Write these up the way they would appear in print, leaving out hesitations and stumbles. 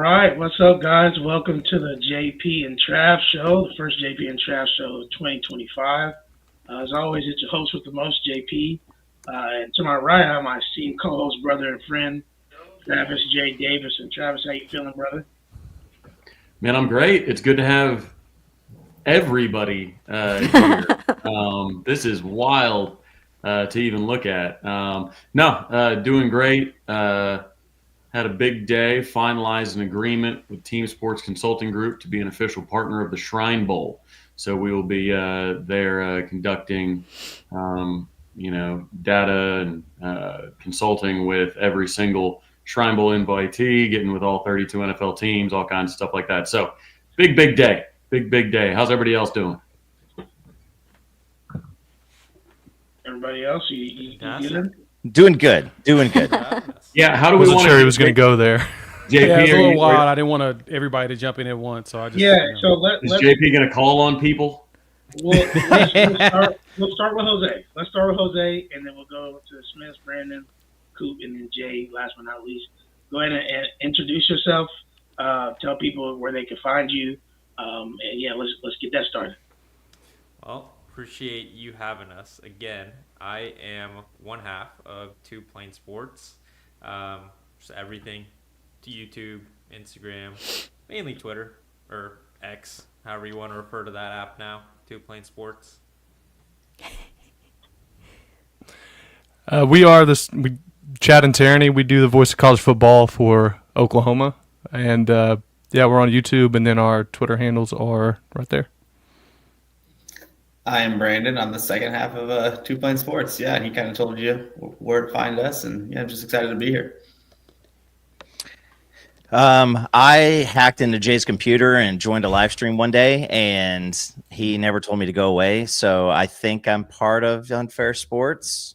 right, what's up, guys? Welcome to the JP and Trav show, the first JP and Trav show of 2025. As always, it's your host with the most, JP. And to my right, I have my esteemed co-host, brother, and friend, Travis J. Davis. And Travis, how you feeling, brother? Man, I'm great. It's good to have everybody here. This is wild to even look at. Doing great. Had a big day, finalized an agreement with Team Sports Consulting Group to be an official partner of the Shrine Bowl. So we will be there conducting, data and consulting with every single Shrine Bowl invitee, getting with all 32 NFL teams, all kinds of stuff like that. So big day. Big day. How's everybody else doing? Everybody else, you good? Doing good. Yeah, how do we wasn't want sure he was going to go there. JP, Yeah, it's a are little you- wild. I didn't want everybody to jump in at once, so I just is JP going to call on people? We'll start with Jose. Let's start with Jose, and then we'll go to Smith, Brandon, Coop, and then Jay. Last but not least, go ahead and introduce yourself. Tell people where they can find you, and yeah, let's get that started. Well, appreciate you having us again. I am one half of Two Plain Sports. Just everything to YouTube, Instagram, mainly Twitter or X, however you want to refer to that app now. Two Plain Sports. we Chad and Tyranny. We do the voice of college football for Oklahoma, and we're on YouTube, and then our Twitter handles are right there. I am Brandon. I'm the second half of Two Plain Sports. Yeah, he kind of told you where to find us, and yeah, I'm just excited to be here. I hacked into Jay's computer and joined a live stream one day, and he never told me to go away. So I think I'm part of Unfair Sports.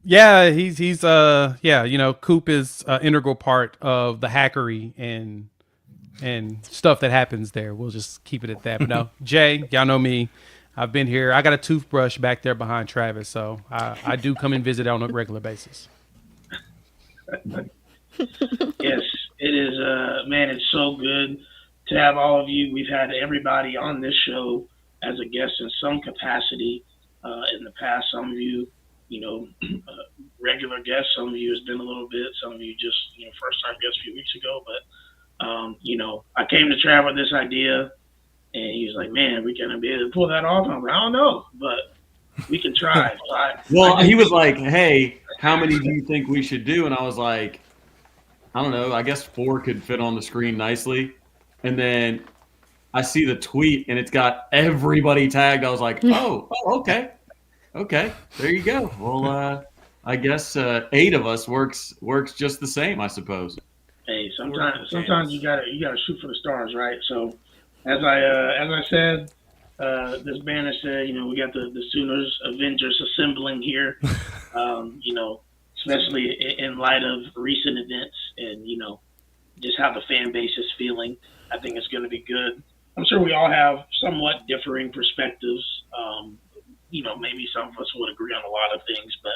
Yeah, he's Coop is an integral part of the hackery and stuff that happens there. We'll just keep it at that. But no, Jay, y'all know me. I've been here. I got a toothbrush back there behind Travis, so I do come and visit on a regular basis. Yes, it is. Man, it's so good to have all of you. We've had everybody on this show as a guest in some capacity in the past. Some of you, regular guests. Some of you has been a little bit. Some of you just, first time guests a few weeks ago. But, I came to Trav with this idea, and he was like, man, we gonna be able to pull that off. And I'm like, I don't know, but we can try. He was like, hey, how many do you think we should do? And I was like, I don't know. I guess 4 could fit on the screen nicely. And then I see the tweet, and it's got everybody tagged. I was like, okay. There you go. Well, I guess 8 of us works just the same, I suppose. Hey, sometimes you gotta shoot for the stars, right? So, as I said, this banner said, we got the Sooners Avengers assembling here. Especially in light of recent events and, just how the fan base is feeling. I think it's going to be good. I'm sure we all have somewhat differing perspectives. Maybe some of us would agree on a lot of things, but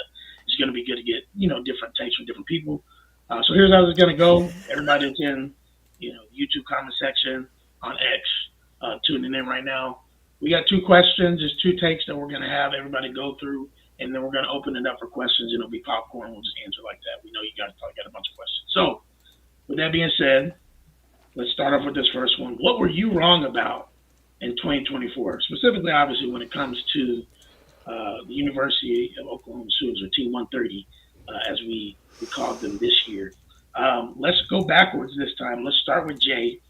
it's going to be good to get, different takes from different people. So here's how it's going to go. Everybody that's in, YouTube comment section on X, tuning in right now. We got 2 questions, just 2 takes that we're going to have everybody go through. And then we're going to open it up for questions. It'll be popcorn. We'll just answer like that. We know you guys probably got a bunch of questions. So, with that being said, let's start off with this first one. What were you wrong about in 2024? Specifically, obviously, when it comes to the University of Oklahoma Sooners, or Team 130, as we called them this year. Let's go backwards this time. Let's start with Jay.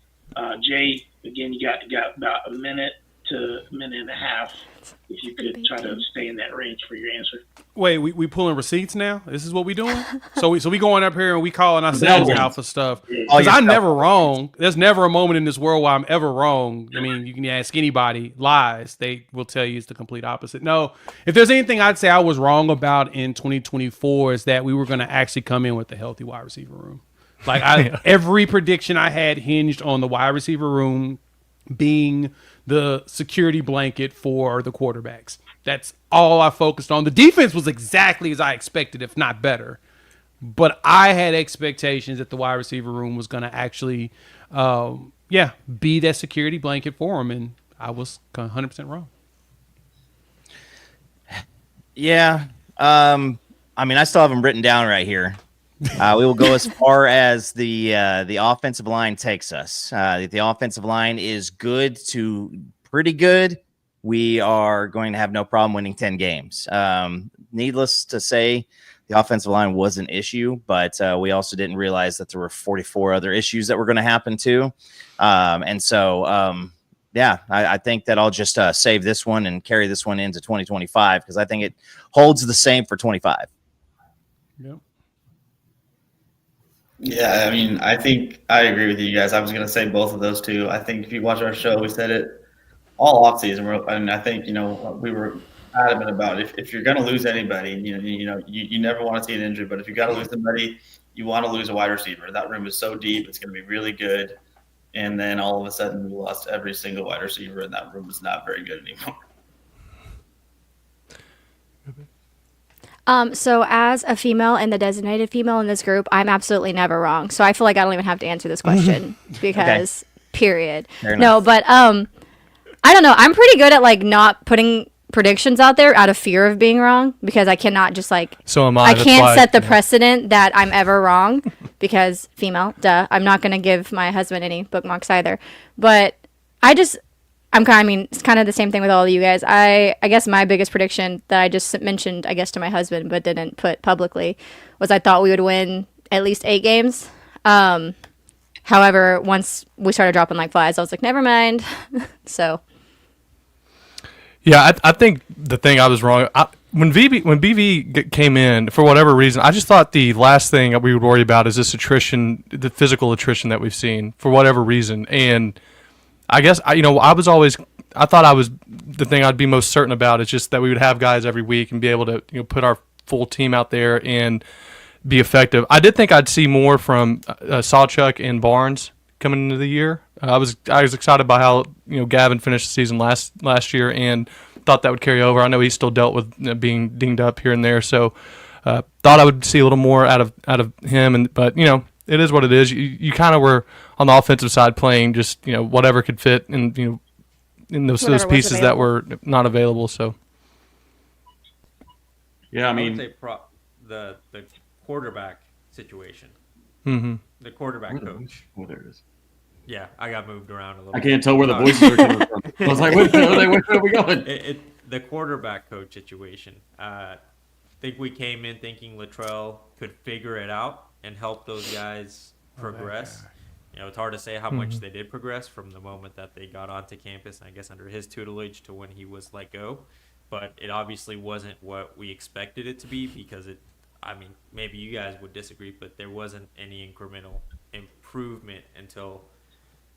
Jay, again, you got about a minute to a minute and a half. If you could try to stay in that range for your answer. Wait, we pulling receipts now? This is what we doing? so we going up here and we calling ourselves out for stuff. Because I'm never wrong. There's never a moment in this world where I'm ever wrong. I mean, you can ask anybody. Lies, they will tell you it's the complete opposite. No, if there's anything I'd say I was wrong about in 2024 is that we were going to actually come in with a healthy wide receiver room. Like every prediction I had hinged on the wide receiver room being the security blanket for the quarterbacks. That's all I focused on. The defense was exactly as I expected, if not better. But I had expectations that the wide receiver room was going to actually, be that security blanket for him, and I was 100% wrong. Yeah. I mean, I still have them written down right here. We will go as far as the offensive line takes us. The offensive line is good to pretty good. We are going to have no problem winning 10 games. Needless to say, the offensive line was an issue, but we also didn't realize that there were 44 other issues that were going to happen too. I think that I'll just save this one and carry this one into 2025 because I think it holds the same for 25. Yep. Yeah, I mean, I think I agree with you guys. I was going to say both of those two. I think if you watch our show, we said it all offseason, and I think we were adamant about if you're going to lose anybody, you never want to see an injury, but if you got to lose somebody, you want to lose a wide receiver. That room is so deep; it's going to be really good. And then all of a sudden, we lost every single wide receiver, and that room is not very good anymore. So as a female and the designated female in this group, I'm absolutely never wrong. So I feel like I don't even have to answer this question because period. No, but I don't know. I'm pretty good at like not putting predictions out there out of fear of being wrong because I cannot just like so am I. I can't set the precedent that I'm ever wrong because female, duh. I'm not going to give my husband any bookmarks either. But it's kind of the same thing with all of you guys. I guess my biggest prediction that I just mentioned, I guess, to my husband, but didn't put publicly, was I thought we would win at least 8 games. However, once we started dropping like flies, I was like, never mind. So. Yeah, I think the thing I was wrong. When BV came in, for whatever reason, I just thought the last thing that we would worry about is this attrition, the physical attrition that we've seen for whatever reason. And I guess the thing I'd be most certain about is just that we would have guys every week and be able to put our full team out there and be effective. I did think I'd see more from Sawchuk and Barnes coming into the year. I was excited by how Gavin finished the season last year and thought that would carry over. I know he still dealt with being dinged up here and there, so thought I would see a little more out of him. But it is what it is. You kind of were on the offensive side playing just whatever could fit in those pieces that were not available. So yeah, I mean would say the quarterback situation, the quarterback coach. Oh, there it is. Yeah, I got moved around a little. I can't tell where the voices are coming from. I was like, where are we going? The quarterback coach situation. I think we came in thinking Latrell could figure it out and help those guys progress. It's hard to say how much they did progress from the moment that they got onto campus, I guess under his tutelage, to when he was let go. But it obviously wasn't what we expected it to be because maybe you guys would disagree, but there wasn't any incremental improvement until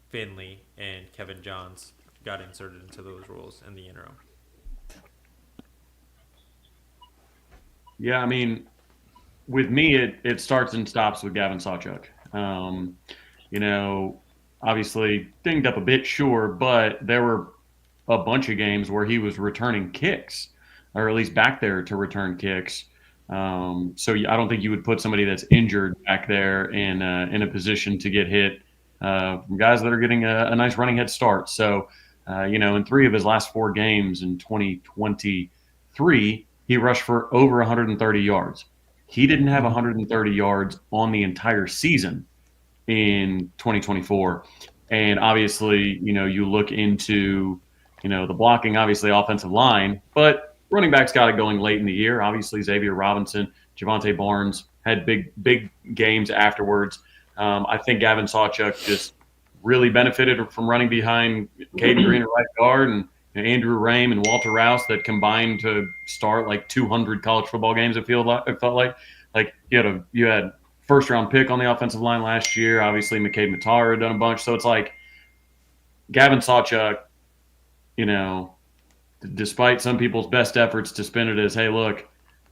Finley and Kevin Johns got inserted into those roles in the interim. Yeah, I mean, with me, it starts and stops with Gavin Sawchuk. Obviously dinged up a bit, sure, but there were a bunch of games where he was returning kicks, or at least back there to return kicks. So I don't think you would put somebody that's injured back there in a position to get hit from guys that are getting a nice running head start. So, in 3 of his last 4 games in 2023, he rushed for over 130 yards. He didn't have 130 yards on the entire season in 2024. And obviously, you look into, the blocking, obviously offensive line, but running backs got it going late in the year. Obviously, Xavier Robinson, Javonte Barnes had big games afterwards. I think Gavin Sawchuk just really benefited from running behind Caden Green at right guard and Andrew Rame and Walter Rouse that combined to start like 200 college football games. It felt like you had first round pick on the offensive line last year. Obviously, McCade Matar had done a bunch. So it's like Gavin Sawchuk, despite some people's best efforts to spin it as, hey, look,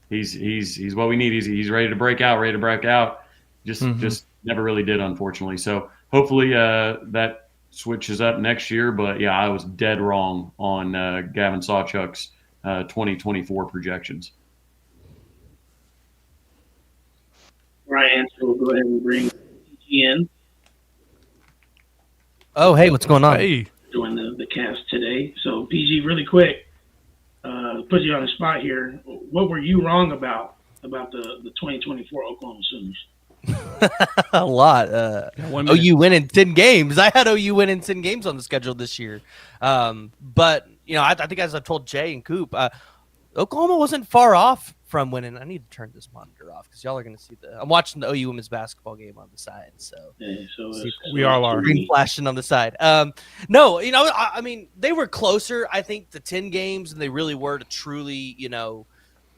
he's what we need. He's ready to break out. Just never really did, unfortunately. So hopefully that switches up next year. But yeah, I was dead wrong on Gavin Sawchuk's 2024 projections. I answer, we'll go ahead and bring PG in, Oh, hey, what's going on? Hey, join the cast today. So, PG, really quick, put you on the spot here. What were you wrong about the 2024 Oklahoma Sooners? A lot. 1 minute. OU winning 10 games. I had OU winning 10 games on the schedule this year. But, I think as I told Jay and Coop, Oklahoma wasn't far off from winning. I need to turn this monitor off because y'all are going to see I'm watching the OU women's basketball game on the side. So, We all are. screen flashing on the side. No, I mean, they were closer, I think, to 10 games than they really were to truly,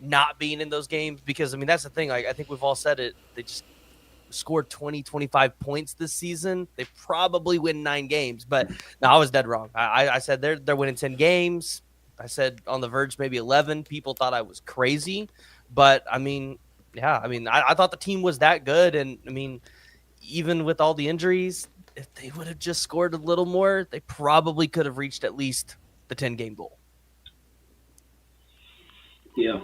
not being in those games. Because, I mean, that's the thing. Like, I think we've all said it. They just scored 20, 25 points this season. They probably win 9 games. But, no, I was dead wrong. I said they're winning 10 games. I said on the verge, maybe 11. People thought I was crazy. But, I mean, yeah, I mean, I thought the team was that good. And, I mean, even with all the injuries, if they would have just scored a little more, they probably could have reached at least the 10-game goal. Yeah.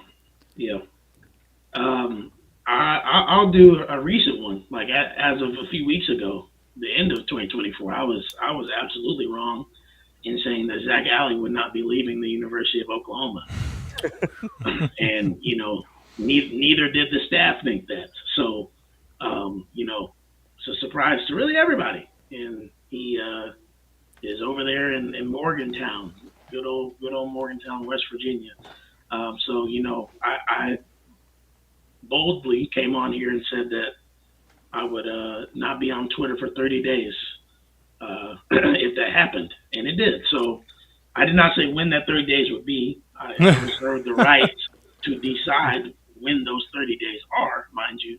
I'll do a recent one. Like as of a few weeks ago, the end of 2024, I was absolutely wrong in saying that Zach Alley would not be leaving the University of Oklahoma, and neither did the staff think that. So, it's a surprise to really everybody, and he is over there in Morgantown, good old Morgantown, West Virginia. So I boldly came on here and said that I would not be on Twitter for 30 days if that happened, and it did. So I did not say when that 30 days would be. I reserve the right to decide when those 30 days are, mind you.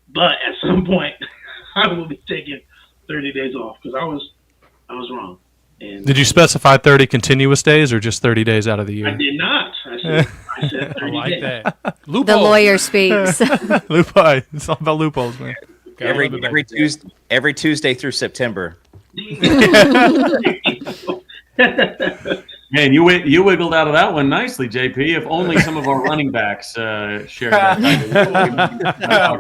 But at some point, I will be taking 30 days off because I was wrong. And did you specify 30 continuous days or just 30 days out of the year? I did not. I said 30 I like days. that. The lawyer speaks. Loophole. It's all about loopholes, man. Every Tuesday through September. Man, you wiggled out of that one nicely, JP. If only some of our running backs shared that.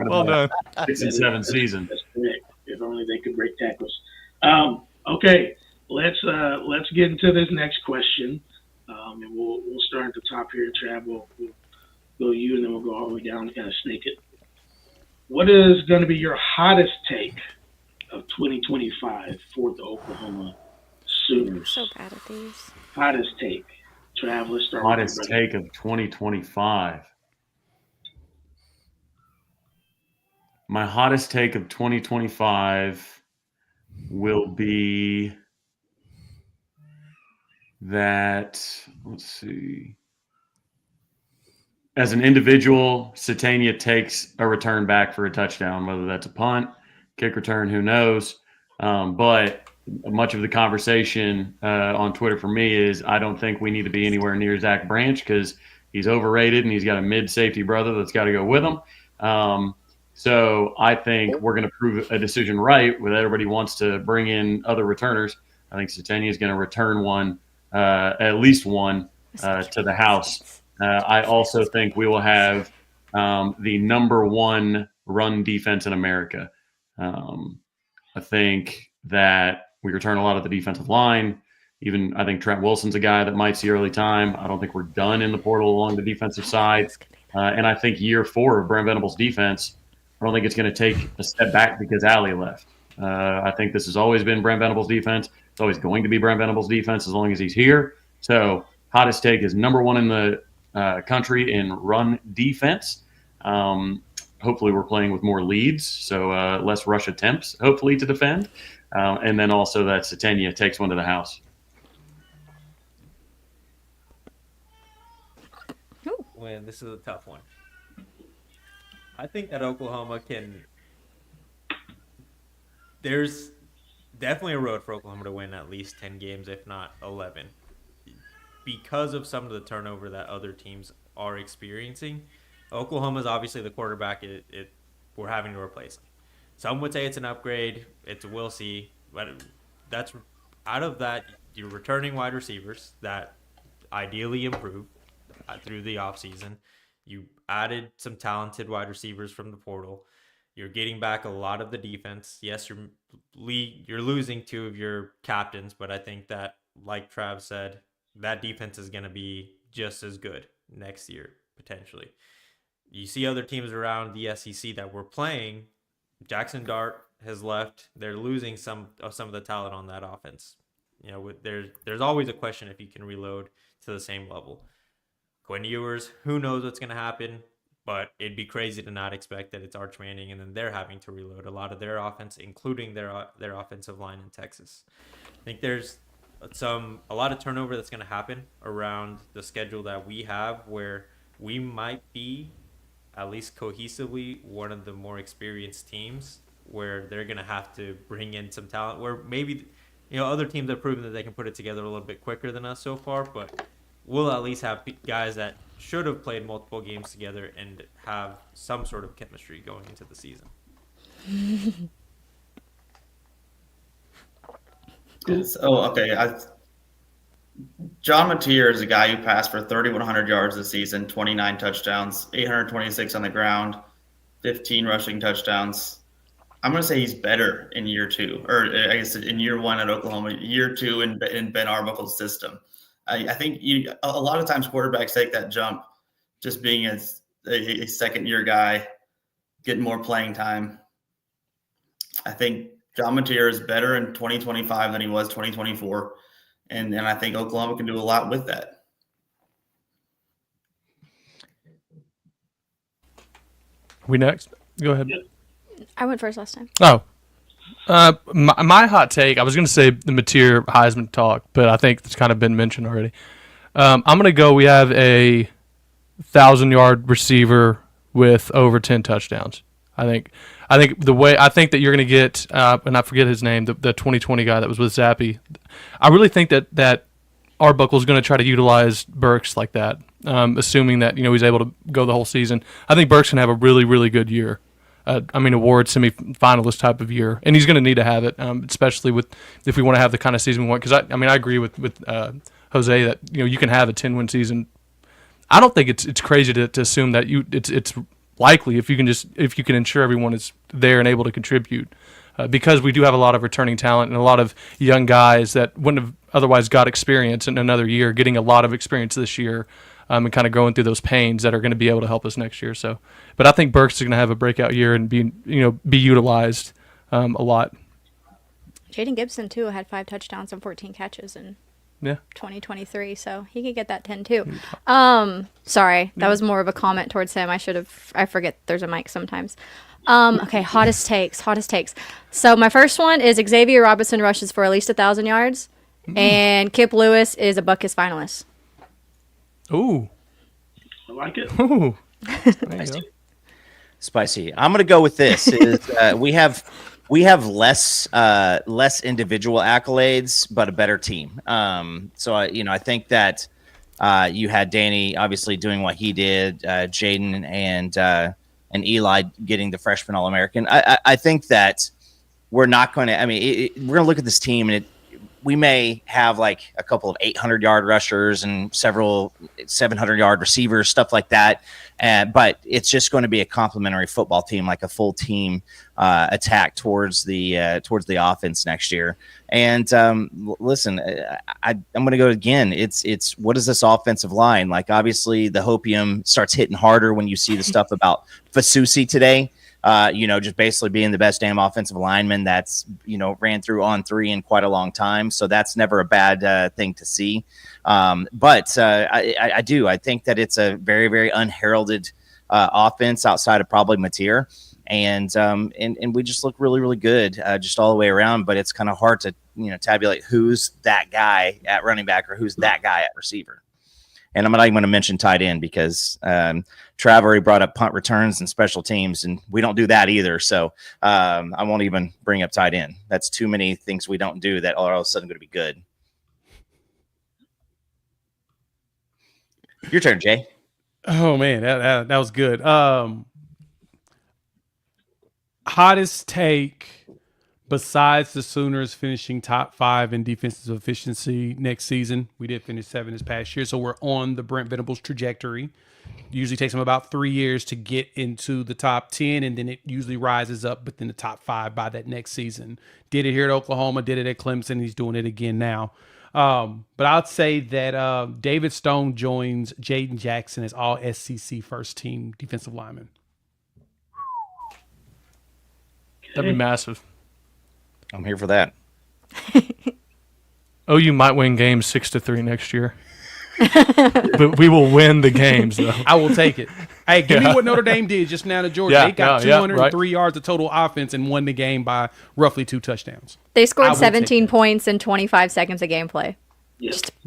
Well done. 6 and 7 season. That's correct. If only they could break tackles. Okay, let's get into this next question, and we'll start at the top here. Trav, we'll go you, and then we'll go all the way down and kind of snake it. What is going to be your hottest take of 2025 for the Oklahoma Sooners? So bad at these. Hottest take. Trav, let's start Hottest with you, take of 2025. My hottest take of 2025 will be that, let's see. As an individual, Satania takes a return back for a touchdown, whether that's a punt, kick return, who knows. But much of the conversation on Twitter for me is I don't think we need to be anywhere near Zach Branch because he's overrated and he's got a mid-safety brother that's got to go with him. So I think we're going to prove a decision right when everybody wants to bring in other returners. I think Satania is going to return one, at least one, to the house. I also think we will have the number one run defense in America. I think that we return a lot of the defensive line. Even I think Trent Wilson's a guy that might see early time. I don't think we're done in the portal along the defensive side. And I think year 4 of Brent Venables' defense, I don't think it's going to take a step back because Allie left. I think this has always been Brent Venables' defense. It's always going to be Brent Venables' defense as long as he's here. So hottest take is number one in the country in run defense. Hopefully we're playing with more leads, so less rush attempts, hopefully, to defend. And then also that Satania takes one to the house. When this is a tough one. I think that Oklahoma can. There's definitely a road for Oklahoma to win at least 10 games, if not 11, because of some of the turnover that other teams are experiencing. Oklahoma's obviously the quarterback. We're having to replace him. Some would say it's an upgrade. We'll see. But that's out of that, you're returning wide receivers that ideally improve through the offseason. You added some talented wide receivers from the portal. You're getting back a lot of the defense. Yes, you're losing two of your captains, but I think that, like Trav said, that defense is going to be just as good next year, potentially. You see other teams around the SEC that we're playing. Jackson Dart has left. They're losing some of the talent on that offense. There's always a question if you can reload to the same level. Quinn Ewers, who knows what's going to happen, but it'd be crazy to not expect that it's Arch Manning and then they're having to reload a lot of their offense, including their offensive line in Texas. I think there's a lot of turnover that's going to happen around the schedule that we have, where we might be, at least cohesively, one of the more experienced teams, where they're going to have to bring in some talent, where maybe other teams have proven that they can put it together a little bit quicker than us so far, but we'll at least have guys that should have played multiple games together and have some sort of chemistry going into the season. John Mateer is a guy who passed for 3,100 yards this season, 29 touchdowns, 826 on the ground, 15 rushing touchdowns. I'm going to say he's better in year two, or I guess in year one at Oklahoma, year two in Ben Arbuckle's system. I think a lot of times quarterbacks take that jump just being a second-year guy, getting more playing time. I think John Mateer is better in 2025 than he was 2024, and I think Oklahoma can do a lot with that. We next? Go ahead. I went first last time. Oh. My hot take, I was going to say the Mateer Heisman talk, but I think it's kind of been mentioned already. I'm going to go, we have a 1,000-yard receiver with over 10 touchdowns. I think that you're going to get, and I forget his name, the 2020 guy that was with Zappy. I really think that Arbuckle's going to try to utilize Burks like that, assuming that he's able to go the whole season. I think Burks can have a really, really good year. Award semi-finalist type of year, and he's going to need to have it, especially if we want to have the kind of season we want. Because I agree with Jose that you can have a 10-win season. I don't think it's crazy to assume that it's likely if you can ensure everyone is there and able to contribute, because we do have a lot of returning talent and a lot of young guys that wouldn't have otherwise got experience in another year, getting a lot of experience this year. And kind of going through those pains that are going to be able to help us next year. So, but I think Burks is going to have a breakout year and be utilized a lot. Jaden Gibson too had 5 touchdowns and 14 catches in 2023, so he could get that 10 too. Sorry, that was more of a comment towards him. I forget there's a mic sometimes. Okay, hottest takes. So my first one is Xavier Robinson rushes for at least 1,000 yards, and Kip Lewis is a Buckus finalist. Ooh. I like it. Ooh. Spicy. I'm going to go with this. We have less individual accolades, but a better team. So I think that you had Danny obviously doing what he did, Jaden and Eli getting the freshman All-American. I think that we're not going to. We're going to look at this team and we may have like a couple of 800-yard rushers and several 700-yard receivers, stuff like that. But it's just going to be a complementary football team, like a full team attack towards the offense next year. And listen, I'm going to go again. It's what is this offensive line like? Obviously, the hopium starts hitting harder when you see the stuff about Fasusi today. Just basically being the best damn offensive lineman that's, ran through on 3 in quite a long time. So that's never a bad thing to see. But I do. I think that it's a very, very unheralded offense outside of probably Mateer. And we just look really, really good just all the way around. But it's kind of hard to, tabulate who's that guy at running back or who's that guy at receiver. And I'm not even going to mention tight end because Trav already brought up punt returns and special teams, and we don't do that either. So I won't even bring up tight end. That's too many things we don't do that are all of a sudden going to be good. Your turn, Jay. Oh, man, that was good. Hottest take besides the Sooners finishing top 5 in defensive efficiency next season. We did finish 7 this past year, so we're on the Brent Venables trajectory. Usually takes him about 3 years to get into the top 10, and then it usually rises up within the top 5 by that next season. Did it here at Oklahoma, did it at Clemson. He's doing it again now. But I'd say that David Stone joins Jaden Jackson as all SEC first team defensive lineman. That'd be massive. I'm here for that. OU might win games 6-3 next year. But we will win the games, though. I will take it. Hey, give me what Notre Dame did just now to Georgia. Yeah, they got yeah, 203 yards of total offense and won the game by roughly 2 touchdowns. They I scored will 17 take that. points in 25 seconds of gameplay.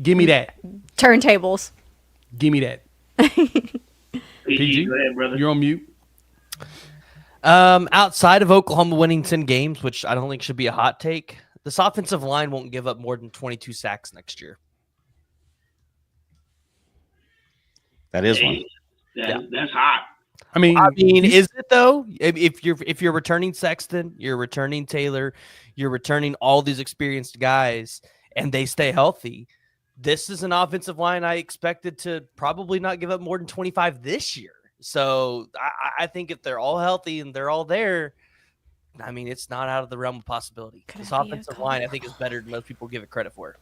Give me that. Turntables. Give me that. PG, go ahead, brother. you're on mute. Outside of Oklahoma winning 10 games, which I don't think should be a hot take, this offensive line won't give up more than 22 sacks next year. That is one. That's hot. I mean, is it though? If you're returning Sexton, you're returning Taylor, you're returning all these experienced guys, and they stay healthy, this is an offensive line I expected to probably not give up more than 25 this year. So I think if they're all healthy and they're all there, I mean, it's not out of the realm of possibility. This offensive line, I think, is better than most people give it credit for.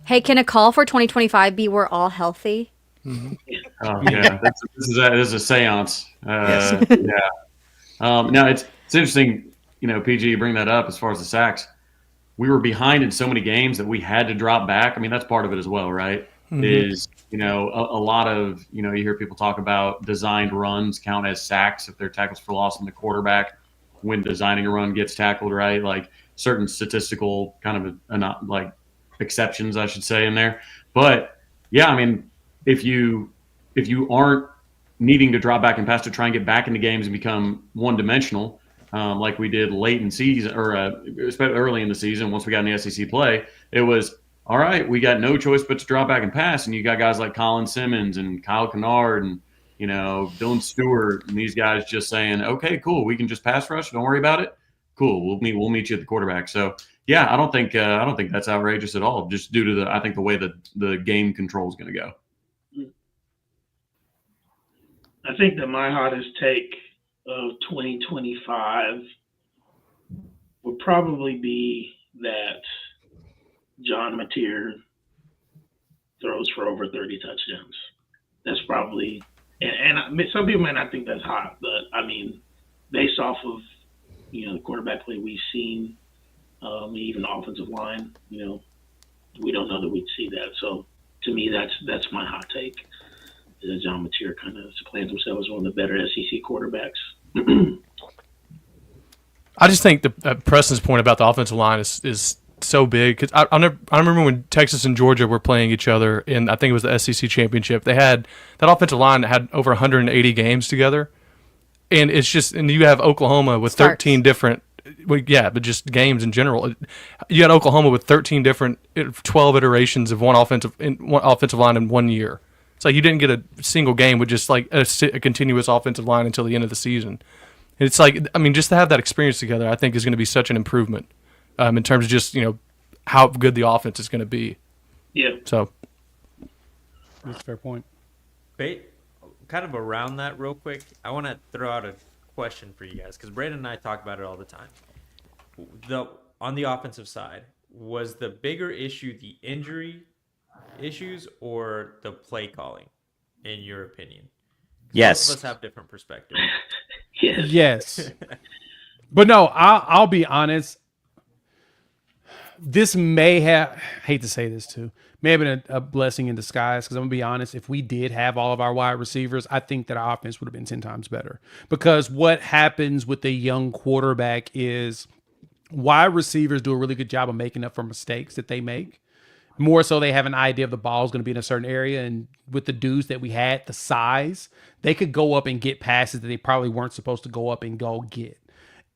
Hey, can a call for 2025 be we're all healthy? Oh, yeah, this is a seance. Yeah. No, it's interesting. PG, you bring that up as far as the sacks. We were behind in so many games that we had to drop back. I mean, that's part of it as well, right? Is a lot of you hear people talk about designed runs count as sacks if they're tackles for loss, and the quarterback, when designing a run, gets tackled, right? Like certain statistical kind of like exceptions, I should say, in there. But yeah, I mean, if you aren't needing to drop back and pass to try and get back into games and become one-dimensional, like we did late in season or especially early in the season, once we got in the SEC play, it was all right. We got no choice but to drop back and pass, and you got guys like Colin Simmons and Kyle Kennard and Dylan Stewart and these guys just saying, okay, cool, we can just pass rush, don't worry about it. Cool, we'll meet you at the quarterback. So yeah, I don't think that's outrageous at all. Just due to the way that the game control is going to go. I think that my hottest take of 2025 would probably be that John Mateer throws for over 30 touchdowns. That's probably, and some people might not think that's hot, but I mean, based off of the quarterback play we've seen, even the offensive line, we don't know that we'd see that. So to me, that's my hot take. John Mateer kind of plans himself as one of the better SEC quarterbacks. I just think the Preston's point about the offensive line is so big because I remember when Texas and Georgia were playing each other in, I think it was the SEC championship. They had that offensive line that had over 180 games together, and it's just, and you have Oklahoma with 13 different. Well, yeah, but just games in general. You had Oklahoma with 13 different, 12 iterations of one offensive line in 1 year. It's like you didn't get a single game with just like a continuous offensive line until the end of the season. And it's like, I mean, just to have that experience together, I think is going to be such an improvement in terms of just, how good the offense is going to be. Yeah. So. That's a fair point. Kind of around that real quick, I want to throw out a question for you guys because Brandon and I talk about it all the time. On the offensive side, was the bigger issue the injury issues or the play calling, in your opinion? Yes. Both of us have different perspectives. Yes. But no, I'll be honest. This may have, hate to say this too, may have been a blessing in disguise because I'm going to be honest, if we did have all of our wide receivers, I think that our offense would have been 10 times better. Because what happens with a young quarterback is wide receivers do a really good job of making up for mistakes that they make. More so they have an idea of the ball is going to be in a certain area. And with the dudes that we had, the size, they could go up and get passes that they probably weren't supposed to go up and go get.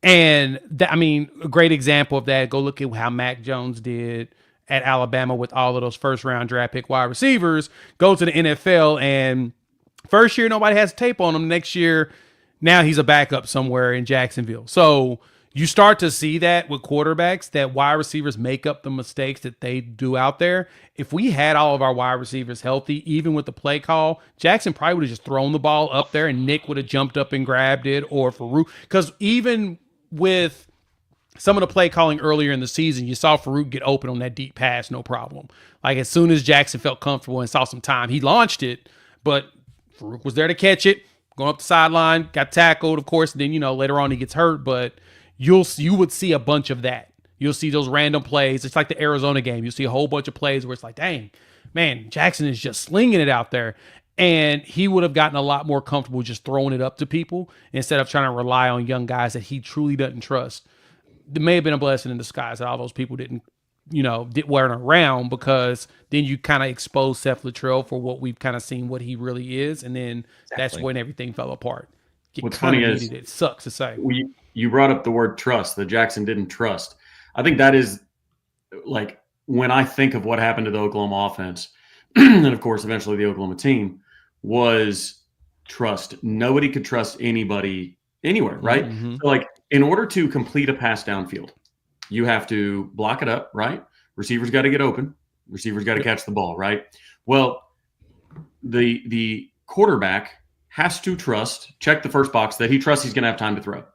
And a great example of that, go look at how Mac Jones did at Alabama with all of those first round draft pick wide receivers, go to the NFL, and first year, nobody has tape on him. Next year, now he's a backup somewhere in Jacksonville. So you start to see that with quarterbacks, that wide receivers make up the mistakes that they do out there. If we had all of our wide receivers healthy, even with the play call, Jackson probably would have just thrown the ball up there and Nick would have jumped up and grabbed it, or Farouk. Because even with some of the play calling earlier in the season, you saw Farouk get open on that deep pass, no problem. Like as soon as Jackson felt comfortable and saw some time, he launched it, but Farouk was there to catch it, going up the sideline, got tackled, of course, and then, later on he gets hurt, but you would see a bunch of that. You'll see those random plays. It's like the Arizona game. You'll see a whole bunch of plays where it's like, dang, man, Jackson is just slinging it out there. And he would have gotten a lot more comfortable just throwing it up to people instead of trying to rely on young guys that he truly doesn't trust. It may have been a blessing in disguise that all those people weren't around, because then you kind of expose Seth Luttrell for what we've kind of seen what he really is. And then that's when everything fell apart. What's funny is it sucks to say. You brought up the word trust, that Jackson didn't trust. I think that is, like, when I think of what happened to the Oklahoma offense, and of course, eventually the Oklahoma team, was trust. Nobody could trust anybody anywhere, right? Mm-hmm. So, like, in order to complete a pass downfield, you have to block it up, right? Receivers got to get open. Receivers got to catch the ball, right? Well, the quarterback has to check the first box that he trusts he's going to have time to throw.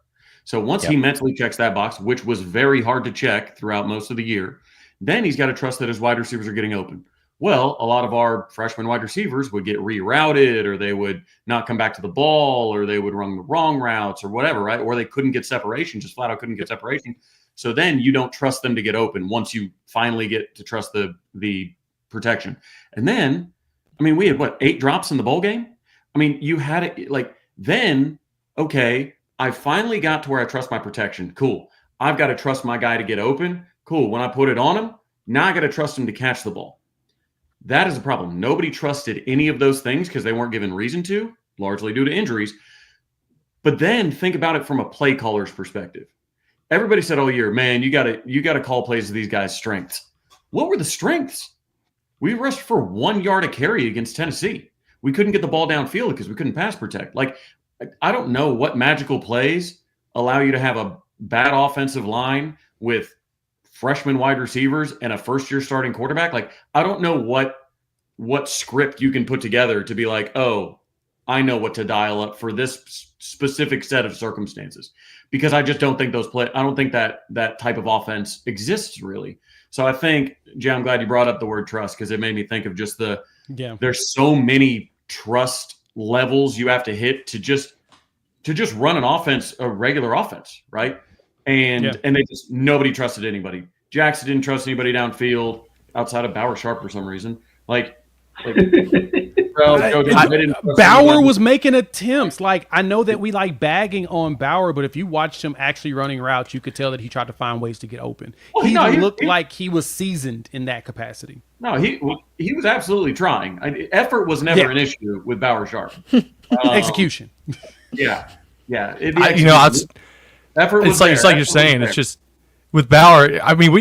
So once he mentally checks that box, which was very hard to check throughout most of the year, then he's got to trust that his wide receivers are getting open. Well, a lot of our freshman wide receivers would get rerouted, or they would not come back to the ball, or they would run the wrong routes or whatever, right? Or they couldn't get separation, just flat out couldn't get separation. So then you don't trust them to get open once you finally get to trust the protection. And then, I mean, we had 8 drops in the bowl game? I mean, you had it like then, okay, I finally got to where I trust my protection. Cool. I've got to trust my guy to get open. Cool. When I put it on him, now I got to trust him to catch the ball. That is a problem. Nobody trusted any of those things because they weren't given reason to, largely due to injuries. But then think about it from a play caller's perspective. Everybody said all year, man, you got to call plays to these guys' strengths. What were the strengths? We rushed for 1 yard a carry against Tennessee. We couldn't get the ball downfield because we couldn't pass protect. Like, I don't know what magical plays allow you to have a bad offensive line with freshman wide receivers and a first-year starting quarterback. Like, I don't know what script you can put together to be like, oh, I know what to dial up for this specific set of circumstances, because I just don't think I don't think that type of offense exists really. So I think, Jay, I'm glad you brought up the word trust, because it made me think of just there's so many trust levels you have to hit to just run an offense, a regular offense, right? And nobody trusted anybody. Jackson didn't trust anybody downfield outside of Bauer Sharp for some reason. Bauer was making attempts. Like, I know that we like bagging on Bauer, but if you watched him actually running routes, you could tell that he tried to find ways to get open. He looked like he was seasoned in that capacity. No, he was absolutely trying. Effort was never an issue with Bauer Sharp. Execution. Yeah. Effort was it's like you're saying. It's just with Bauer. I mean,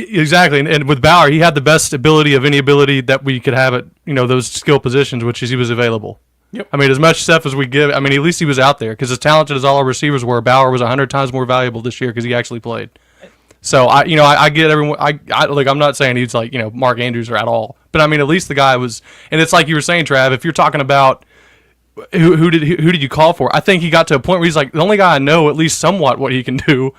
and with Bauer, he had the best ability of any ability that we could have at those skill positions, which is he was available. Yep. I mean, as much stuff as we give, I mean, at least he was out there, because as talented as all our receivers were, Bauer was 100 times more valuable this year because he actually played. So I get everyone. I'm not saying he's like Mark Andrews or at all, but I mean, at least the guy was. And it's like you were saying, Trav. If you're talking about who did you call for? I think he got to a point where he's like, the only guy I know at least somewhat what he can do.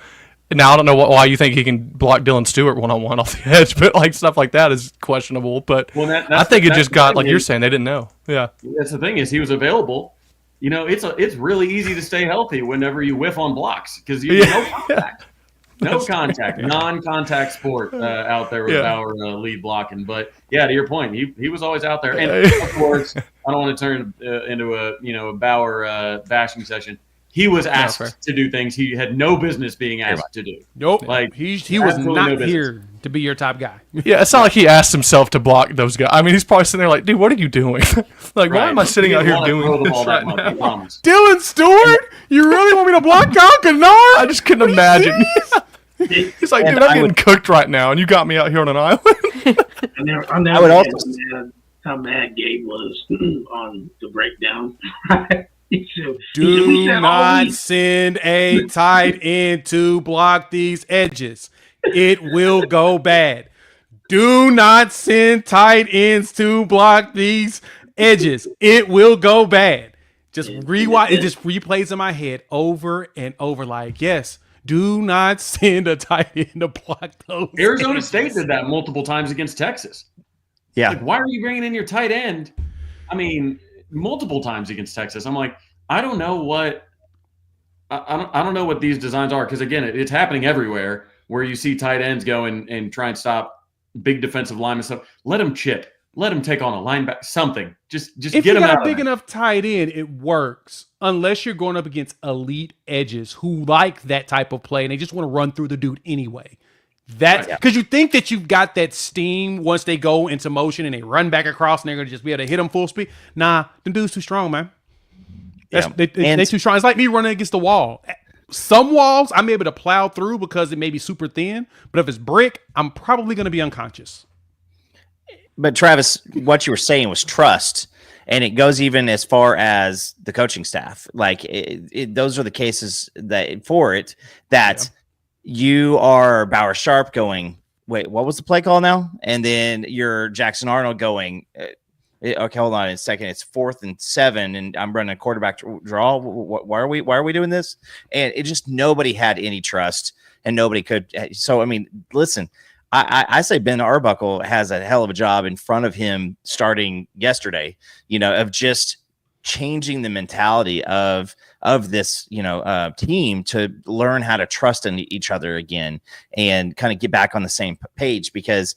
Now, I don't know why you think he can block Dylan Stewart one-on-one off the edge, but like stuff like that is questionable. But I think it just got, like you're saying, they didn't know. Yeah. That's the thing, is he was available. It's really easy to stay healthy whenever you whiff on blocks, because you no contact. No contact, non-contact sport out there with our lead blocking. But yeah, to your point, he was always out there. And of course, I don't want to turn into a Bauer bashing session. He was asked to do things he had no business being asked to do. Nope. Like he was not here to be your top guy. Yeah, it's not like he asked himself to block those guys. I mean, he's probably sitting there like, dude, what are you doing? Like, why am I sitting out here doing this right now? Dylan Stewart? You really want me to block Kyle Kennard? I just couldn't imagine. He's like, dude, I'm getting cooked right now, and you got me out here on an island. I would also how mad Gabe was on the breakdown. He said, Do we said all not week. send a tight end to block these edges. It will go bad. Do not send tight ends to block these edges. It will go bad. Just rewind. It just replays in my head over and over. Like, yes, do not send a tight end to block those. Arizona edges. State did that multiple times against Texas. Yeah. Like, why are you bringing in your tight end? I mean, multiple times against Texas. I'm like, I don't know what these designs are, because again, it's happening everywhere where you see tight ends go and try and stop big defensive linemen stuff. Let them chip. Let them take on a linebacker. Something. Just if get them out. If you got a big enough tight end, it works. Unless you're going up against elite edges who like that type of play and they just want to run through the dude anyway. That's because you think that you've got that steam once they go into motion and they run back across and they're going to just be able to hit them full speed. Nah, them dudes too strong, man. They too strong. It's like me running against the wall. Some walls I'm able to plow through because it may be super thin, but if it's brick, I'm probably going to be unconscious. But Travis, what you were saying was trust, and it goes even as far as the coaching staff. Like those are the cases that you are Bauer Sharp going, wait, what was the play call now? And then you're Jackson Arnold going, okay, hold on a second. It's 4th and 7, and I'm running a quarterback draw. Why are we doing this? And it just nobody had any trust, and nobody could. So I mean, listen, I say Ben Arbuckle has a hell of a job in front of him starting yesterday. Of just changing the mentality of this team to learn how to trust in each other again and kind of get back on the same page. Because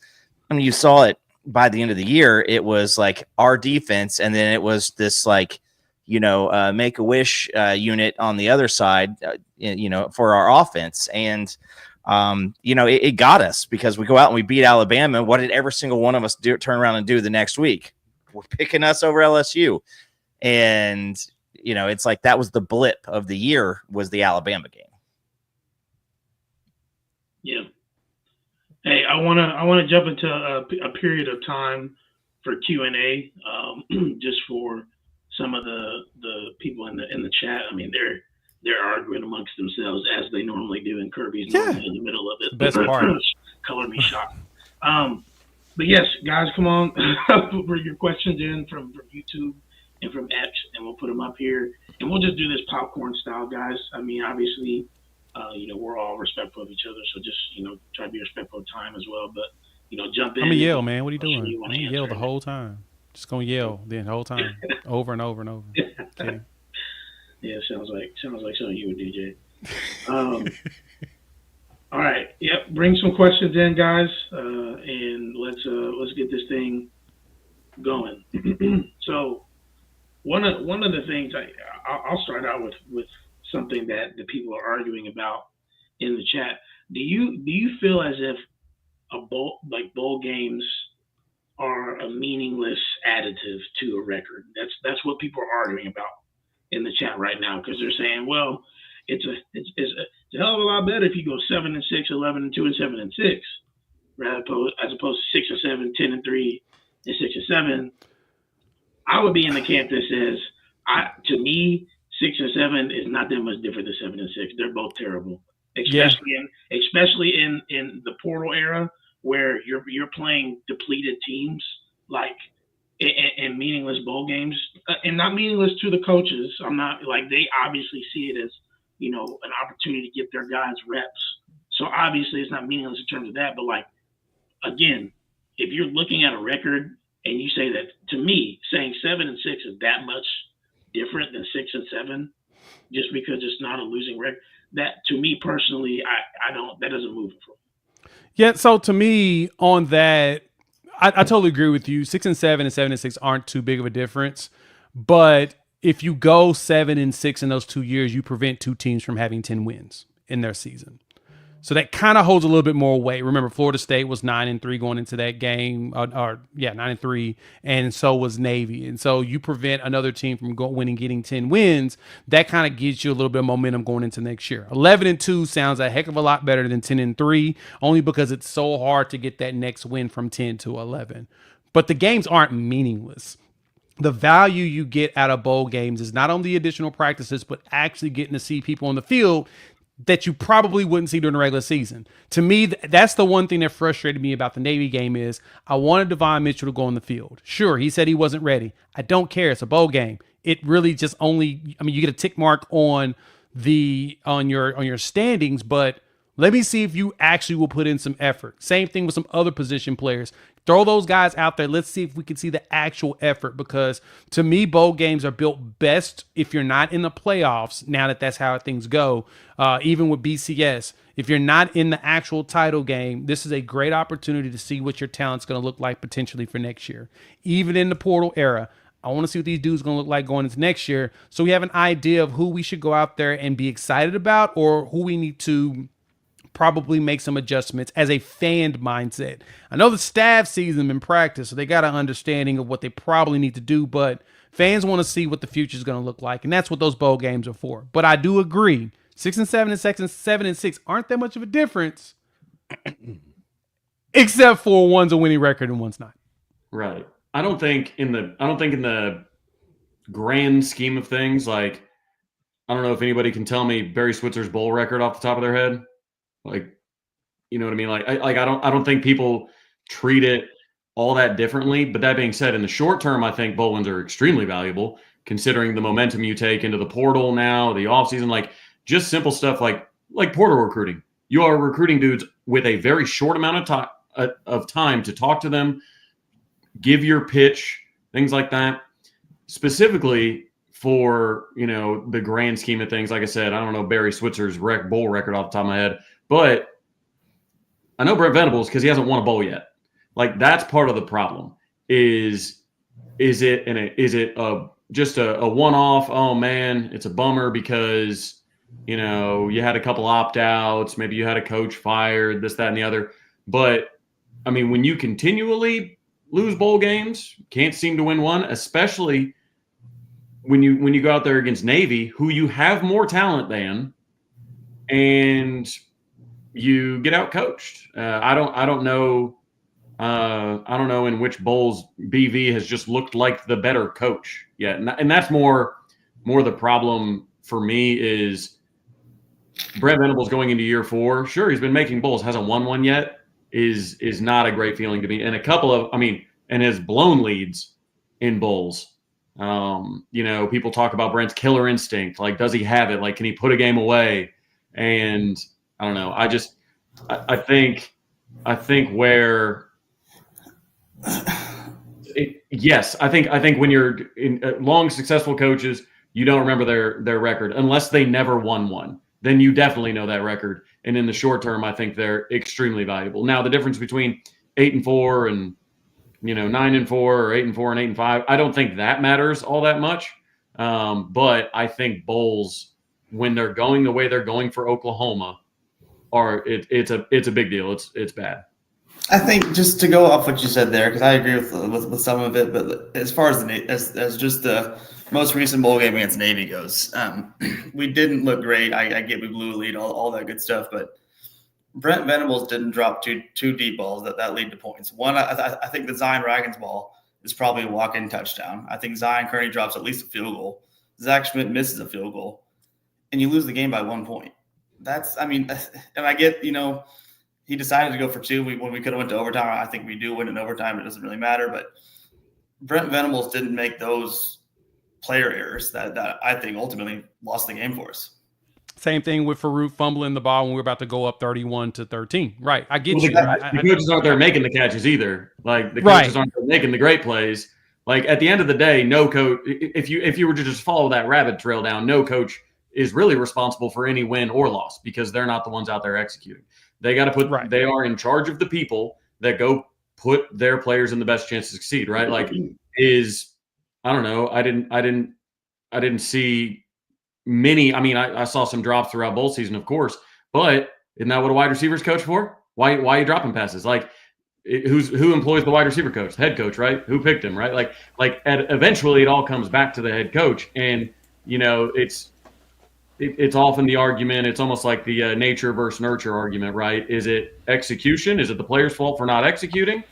I mean, you saw it. By the end of the year, it was like our defense, and then it was this Make-A-Wish unit on the other side, for our offense. And it got us because we go out and we beat Alabama. What did every single one of us turn around and do the next week? We're picking us over LSU, and it's like that was the blip of the year, was the Alabama game. Yeah. Hey, I wanna jump into a period of time for Q&A, just for some of the people in the chat. I mean, they're arguing amongst themselves as they normally do, and Kirby's normally in the middle of it. Best part. Color me shocked. But yes, guys, come on, bring your questions in from YouTube and from X, and we'll put them up here, and we'll just do this popcorn style, guys. I mean, obviously. We're all respectful of each other, so just try to be respectful of time as well. But jump in. I'm gonna yell, man. What are you doing? You I'm gonna yell the whole time. Just gonna yell the whole time, over and over and over. Okay. Yeah, sounds like something you would do, Jay. All right. Yep. Bring some questions in, guys, and let's get this thing going. So one of the things I'll start out with something that the people are arguing about in the chat. Do you feel as if bowl games are a meaningless additive to a record? That's what people are arguing about in the chat right now, because they're saying, well, it's a hell of a lot better if you go 7-6, 11-2, and 7-6, as opposed to 6-7, 10-3, and 6-7. I would be in the camp that says, to me, 6 and 7 is not that much different than 7 and 6. They're both terrible, especially in the portal era where you're playing depleted teams like in meaningless bowl games, and not meaningless to the coaches. I'm not like, they obviously see it as an opportunity to get their guys reps. So obviously it's not meaningless in terms of that. But like, again, if you're looking at a record and you say that, to me, saying 7 and 6 is that much different than 6 and 7, just because it's not a losing record, that to me personally, that doesn't move it for me. Yeah. So to me on that, I totally agree with you. 6 and 7 and 7 and 6 aren't too big of a difference, but if you go 7 and 6 in those 2 years, you prevent two teams from having 10 wins in their season. So that kind of holds a little bit more weight. Remember, Florida State was 9-3 going into that game, 9-3, and so was Navy. And so you prevent another team from winning, getting 10 wins. That kind of gives you a little bit of momentum going into next year. 11-2 sounds a heck of a lot better than 10-3, only because it's so hard to get that next win from 10 to 11. But the games aren't meaningless. the value you get out of bowl games is not only additional practices, but actually getting to see people on the field that you probably wouldn't see during the regular season. To me, that's the one thing that frustrated me about the Navy game is I wanted Devon Mitchell to go on the field. Sure, he said he wasn't ready. I don't care. It's a bowl game. It really just only, I mean, you get a tick mark on your standings, but let me see if you actually will put in some effort. Same thing with some other position players. Throw those guys out there. Let's see if we can see the actual effort, because to me, bowl games are built best if you're not in the playoffs. Now that that's how things go, even with BCS, if you're not in the actual title game, this is a great opportunity to see what your talent's going to look like potentially for next year. Even in the portal era, I want to see what these dudes are going to look like going into next year, so we have an idea of who we should go out there and be excited about, or who we need to probably make some adjustments as a fan mindset. I know the staff sees them in practice, so they got an understanding of what they probably need to do, but fans want to see what the future is going to look like, and that's what those bowl games are for. But I do agree, 6-7 and 7-6 aren't that much of a difference, except for one's a winning record and one's not. Right. I don't think in the grand scheme of things, like, I don't know if anybody can tell me Barry Switzer's bowl record off the top of their head. Like, you know what I mean? Like, I don't think people treat it all that differently. But that being said, in the short term, I think bowl wins are extremely valuable, considering the momentum you take into the portal now, the offseason, like just simple stuff like portal recruiting. You are recruiting dudes with a very short amount of time to talk to them, give your pitch, things like that. Specifically for, the grand scheme of things, like I said, I don't know Barry Switzer's bowl record off the top of my head, but I know Brent Venables because he hasn't won a bowl yet. Like, that's part of the problem. Is it just a one-off? Oh man, it's a bummer because you had a couple opt-outs, maybe you had a coach fired, this, that, and the other. But I mean, when you continually lose bowl games, can't seem to win one, especially when you go out there against Navy, who you have more talent than, and you get out coached. I don't know in which bowls BV has just looked like the better coach yet, and that's more the problem for me is Brent Venables going into year 4. Sure, he's been making bowls, hasn't won one yet. Is not a great feeling to me. And and has blown leads in bowls. People talk about Brent's killer instinct. Like, does he have it? Like, can he put a game away? And I don't know. I think where yes, I think when you're in long successful coaches, you don't remember their record unless they never won one. Then you definitely know that record. And in the short term, I think they're extremely valuable. Now, the difference between 8-4 and 9-4 or 8-4 and 8-5, I don't think that matters all that much. But I think bowls, when they're going the way they're going for Oklahoma, it's a big deal. It's bad. I think just to go off what you said there, because I agree with some of it, but as far as just the most recent bowl game against Navy goes, we didn't look great. I get we blew a lead, all that good stuff, but Brent Venables didn't drop two deep balls that lead to points. One, I think the Zion Raggins ball is probably a walk-in touchdown. I think Zion Kearney drops at least a field goal. Zach Schmidt misses a field goal, and you lose the game by 1 point. And I get, he decided to go for 2 when we could have went to overtime. I think we do win in overtime. It doesn't really matter. But Brent Venables didn't make those player errors that I think ultimately lost the game for us. Same thing with Farouk fumbling the ball when we were about to go up 31-13. Right. I get you. The coaches aren't there making the catches either. Like, the coaches aren't there making the great plays. Like, at the end of the day, no coach, if you were to just follow that rabbit trail down, no coach is really responsible for any win or loss because they're not the ones out there executing. They got to they are in charge of the people that go put their players in the best chance to succeed, right? Like, I don't know. I didn't see many. I mean, I saw some drops throughout bowl season, of course, but isn't that what a wide receivers coach for? Why are you dropping passes? Like, who employs the wide receiver coach? The head coach, right? Who picked him, right? Eventually it all comes back to the head coach. And, it's often the argument. It's almost like the nature versus nurture argument, right? Is it execution? Is it the player's fault for not executing?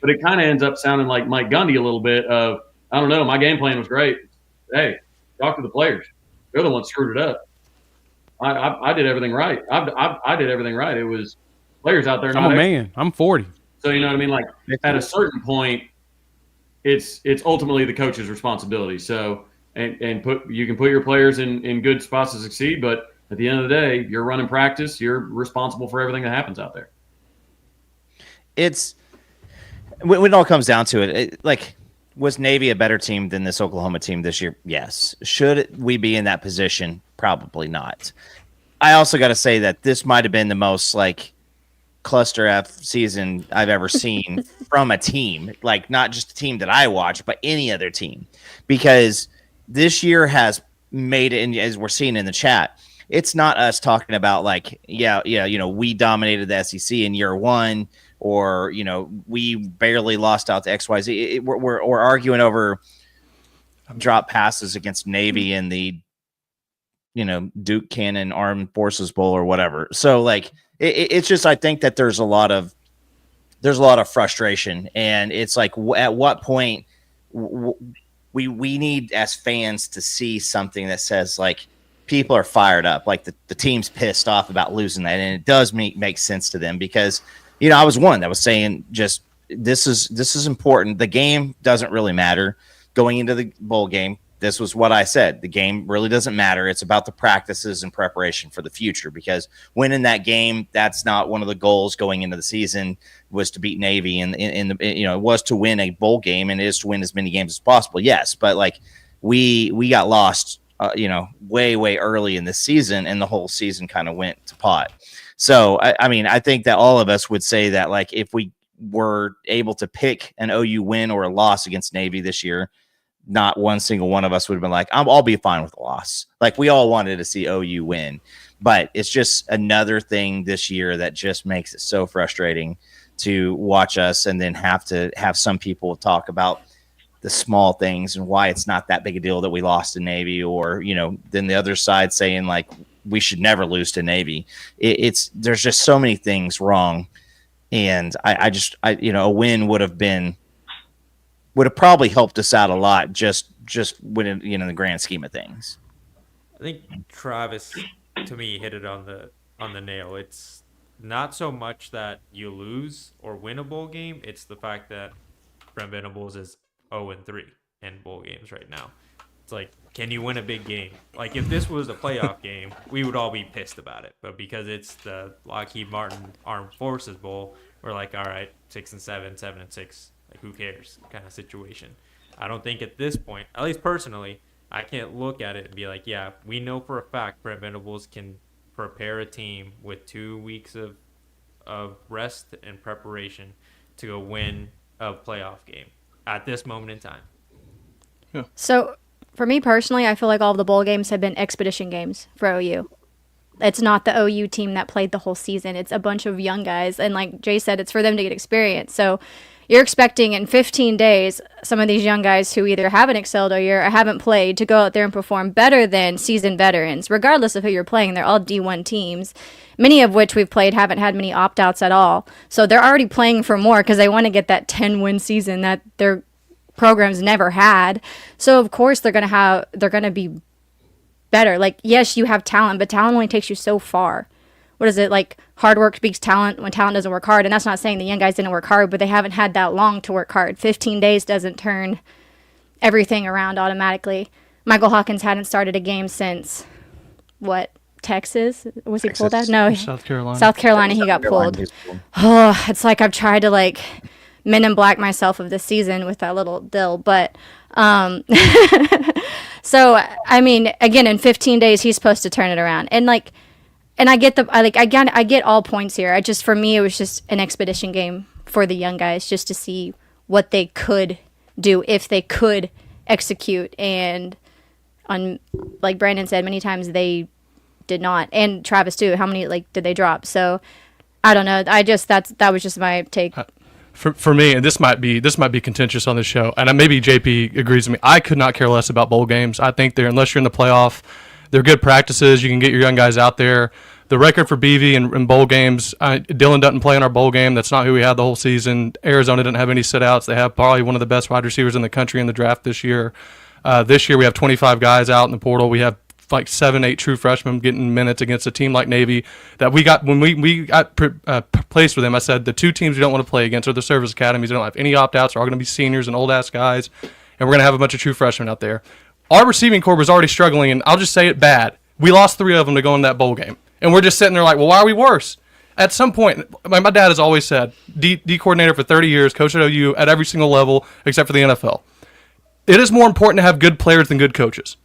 But it kind of ends up sounding like Mike Gundy a little bit of, I don't know. My game plan was great. Hey, talk to the players. They're the ones screwed it up. I did everything right. I did everything right. It was players out there. I'm a man. I'm 40. So you know what I mean? Like at a certain point, it's ultimately the coach's responsibility. So and you can put your players in good spots to succeed, but at the end of the day, you're running practice. You're responsible for everything that happens out there. It's when it all comes down to it, like, was Navy a better team than this Oklahoma team this year? Yes. Should we be in that position? Probably not. I also got to say that this might have been the most like cluster F season I've ever seen from a team, like not just a team that I watch, but any other team, because this year has made it, and as we're seeing in the chat, it's not us talking about like, we dominated the SEC in year one, or, we barely lost out to XYZ. We're arguing over drop passes against Navy in the, Duke Cannon Armed Forces Bowl or whatever. So like, it's just, I think that there's a lot of frustration, and it's like, at what point we need as fans to see something that says like, people are fired up, like the team's pissed off about losing that, and it does make sense to them, because I was one that was saying just this is important. The game doesn't really matter going into the bowl game. This was what I said. The game really doesn't matter. It's about the practices and preparation for the future, because winning that game, that's not one of the goals going into the season, was to beat Navy, and it was to win a bowl game, and it is to win as many games as possible. Yes, but like we got lost way early in the season, and the whole season kind of went to pot. So, I think that all of us would say that, like, if we were able to pick an OU win or a loss against Navy this year, not one single one of us would have been like, I'll be fine with a loss. Like, we all wanted to see OU win, but it's just another thing this year that just makes it so frustrating to watch us, and then have to have some people talk about the small things and why it's not that big a deal that we lost to Navy, or, then the other side saying like, we should never lose to Navy. There's just so many things wrong. And I a win would have probably helped us out a lot, just when, in the grand scheme of things. I think Travis, to me, hit it on the nail. It's not so much that you lose or win a bowl game. It's the fact that Brent Venables is 0-3 in bowl games right now. It's like, can you win a big game? Like, if this was a playoff game, we would all be pissed about it. But because it's the Lockheed Martin Armed Forces Bowl, we're like, all right, 6-7, 7-6, like, who cares kind of situation. I don't think at this point, at least personally, I can't look at it and be like, yeah, we know for a fact Brent Venables can prepare a team with 2 weeks of rest and preparation to go win a playoff game at this moment in time. Yeah. So, for me personally, I feel like all of the bowl games have been expedition games for OU. It's not the OU team that played the whole season. It's a bunch of young guys. And like Jay said, it's for them to get experience. So you're expecting in 15 days some of these young guys who either haven't excelled all year or haven't played to go out there and perform better than seasoned veterans, regardless of who you're playing. They're all D1 teams, many of which we've played haven't had many opt-outs at all. So they're already playing for more because they want to get that 10-win season that they're programs never had. So of course they're gonna be better. Like, yes, you have talent, but talent only takes you so far. What is it, like, hard work beats talent when talent doesn't work hard? And that's not saying the young guys didn't work hard, but they haven't had that long to work hard. 15 days doesn't turn everything around automatically. Michael Hawkins hadn't started a game since Texas? Was he pulled out? No, South Carolina. South Carolina, he got pulled. Oh, it's like I've tried to like Men in Black myself of this season with that little dill, but so I mean, again, in 15 days he's supposed to turn it around, and I get all points here. For me, it was just an expedition game for the young guys, just to see what they could do if they could execute, and like Brandon said many times, they did not, and Travis too. How many did they drop? So I don't know. That was just my take. For me, and this might be contentious on this show, and maybe JP agrees with me, I could not care less about bowl games. I think unless you're in the playoff, they're good practices. You can get your young guys out there, the record for BV in bowl games. Dylan doesn't play in our bowl game. That's not who we had the whole season. Arizona didn't have any sit-outs. They have probably one of the best wide receivers in the country in the draft this year. This year we have 25 guys out in the portal. We have like 7-8 true freshmen getting minutes against a team like Navy that we got when we got placed with them. I said the 2 teams we don't want to play against are the service academies. They don't have any opt-outs. They're all going to be seniors and old-ass guys, and we're going to have a bunch of true freshmen out there. Our receiving corps was already struggling, and I'll just say it bad. We lost 3 of them to go in that bowl game. And we're just sitting there like, well, why are we worse? At some point, my dad has always said, D coordinator for 30 years, coach at OU at every single level except for the NFL. It is more important to have good players than good coaches.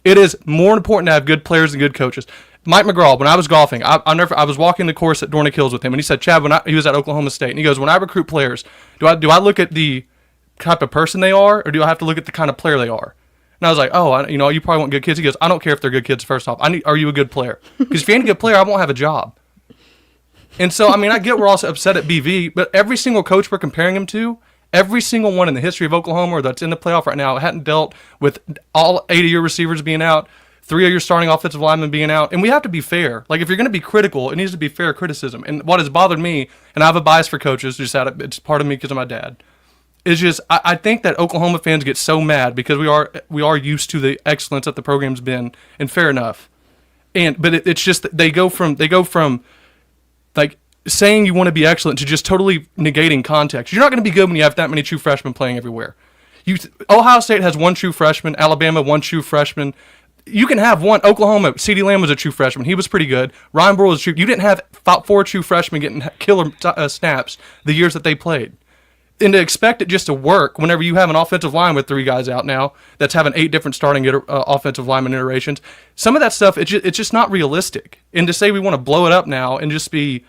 It is more important to have good players than good coaches. Mike McGraw, when I was golfing, I was walking the course at Dornick Hills with him, and he said, Chad, he was at Oklahoma State, and he goes, when I recruit players, do I look at the type of person they are, or do I have to look at the kind of player they are? And I was like, you probably want good kids. He goes, I don't care if they're good kids, first off. Are you a good player? Because if you ain't a good player, I won't have a job. And so, I get we're all upset at BV, but every single coach we're comparing him to, every single one in the history of Oklahoma or that's in the playoff right now hadn't dealt with all 8 of your receivers being out, 3 of your starting offensive linemen being out. And we have to be fair. Like, if you're going to be critical, it needs to be fair criticism. And what has bothered me, and I have a bias for coaches, it's part of me because of my dad, is just I think that Oklahoma fans get so mad because we are used to the excellence that the program's been, and fair enough. But it's just they go from like saying you want to be excellent to just totally negating context. You're not going to be good when you have that many true freshmen playing everywhere. Ohio State has 1 true freshman, Alabama 1 true freshman. You can have 1. Oklahoma, CeeDee Lamb was a true freshman. He was pretty good. Ryan Burrow was true. You didn't have 4 true freshmen getting killer snaps the years that they played. And to expect it just to work whenever you have an offensive line with 3 guys out now that's having 8 different starting offensive lineman iterations, some of that stuff, it's just not realistic. And to say we want to blow it up now and just be,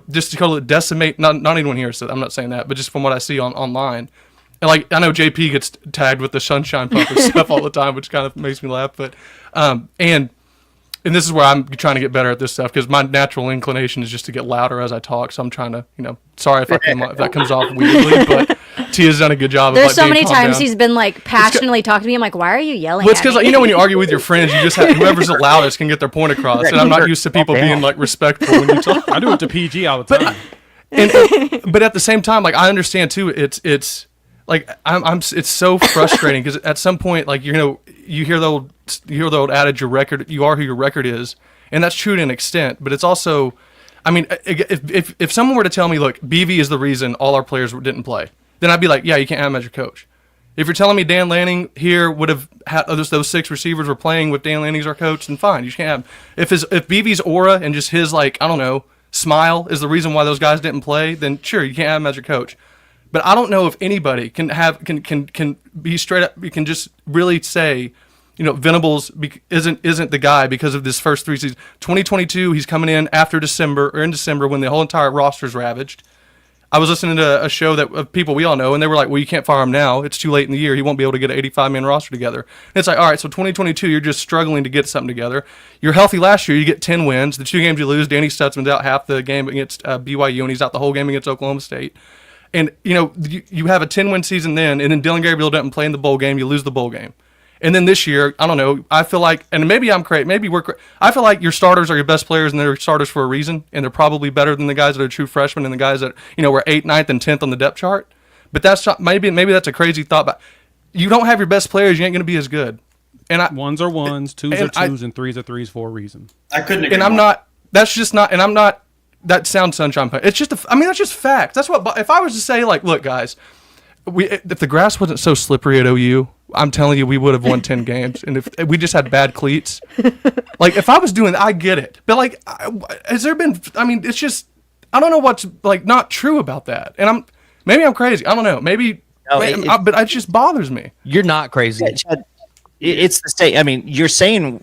just to totally decimate, not anyone here said, I'm not saying that, but just from what I see online. And like, I know JP gets tagged with the sunshine puppet stuff all the time, which kind of makes me laugh. But, and this is where I'm trying to get better at this stuff because my natural inclination is just to get louder as I talk. So I'm trying to, sorry if that comes off weirdly, but Tia's done a good job. There's so many times he's been like passionately talking to me. I'm like, why are you yelling? Well, it's because when you argue with your friends, you just have whoever's the loudest can get their point across. And I'm not used to people being like respectful when you talk. I do it to PG all the time. But at the same time, like I understand too, it's like it's so frustrating because at some point, like you hear the old adage, you are who your record is, and that's true to an extent. But it's also, if someone were to tell me, look, BV is the reason all our players didn't play, then I'd be like, yeah, you can't have him as your coach. If you're telling me Dan Lanning here would have had those 6 receivers were playing with Dan Lanning as our coach, then fine, you can't have. If BV's aura and just his smile is the reason why those guys didn't play, then sure, you can't have him as your coach. But I don't know if anybody can be straight up. You can just really say, Venables isn't the guy because of this first 3 seasons. 2022, he's coming in in December when the whole entire roster's ravaged. I was listening to a show of people we all know, and they were like, well, you can't fire him now. It's too late in the year. He won't be able to get an 85-man roster together. And it's like, all right, so 2022, you're just struggling to get something together. You're healthy last year. You get 10 wins. The 2 games you lose, Danny Stutzman's out half the game against BYU, and he's out the whole game against Oklahoma State. And, you have a 10-win season then, and then Dylan Gabriel doesn't play in the bowl game. You lose the bowl game. And then this year, I don't know, I feel like, and maybe I'm crazy, I feel like your starters are your best players, and they're starters for a reason, and they're probably better than the guys that are true freshmen and the guys that, were 8th, 9th, and 10th on the depth chart. But that's not, maybe that's a crazy thought, but you don't have your best players, you ain't going to be as good. And ones are ones, twos are twos, and threes are threes for a reason. I couldn't agree And I'm more. not, that's just not, and I'm not, that sounds sunshine. It's just, that's just fact. That's what, if I was to say, like, look, guys, if the grass wasn't so slippery at OU, I'm telling you, we would have won 10 games. And if we just had bad cleats, like, if I was doing I get it. But, like, has there been, it's just, I don't know what's, like, not true about that. And maybe I'm crazy. I don't know. Maybe, but it just bothers me. You're not crazy. It's the same.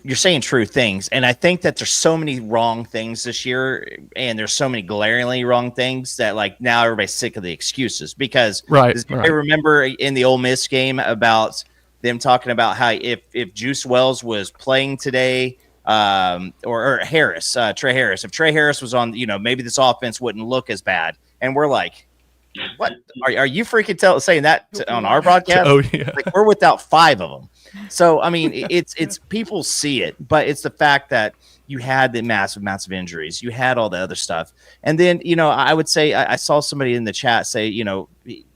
You're saying true things, and I think that there's so many wrong things this year, and there's so many glaringly wrong things that like now everybody's sick of the excuses. Because I remember in the Ole Miss game about them talking about how if Juice Wells was playing today, or Harris, Trey Harris, if Trey Harris was on, maybe this offense wouldn't look as bad. And we're like, What are you freaking saying that on our broadcast? Oh yeah. Like we're without 5 of them. So I mean, it's people see it, but it's the fact that you had the massive injuries, you had all the other stuff, and then I would say I saw somebody in the chat say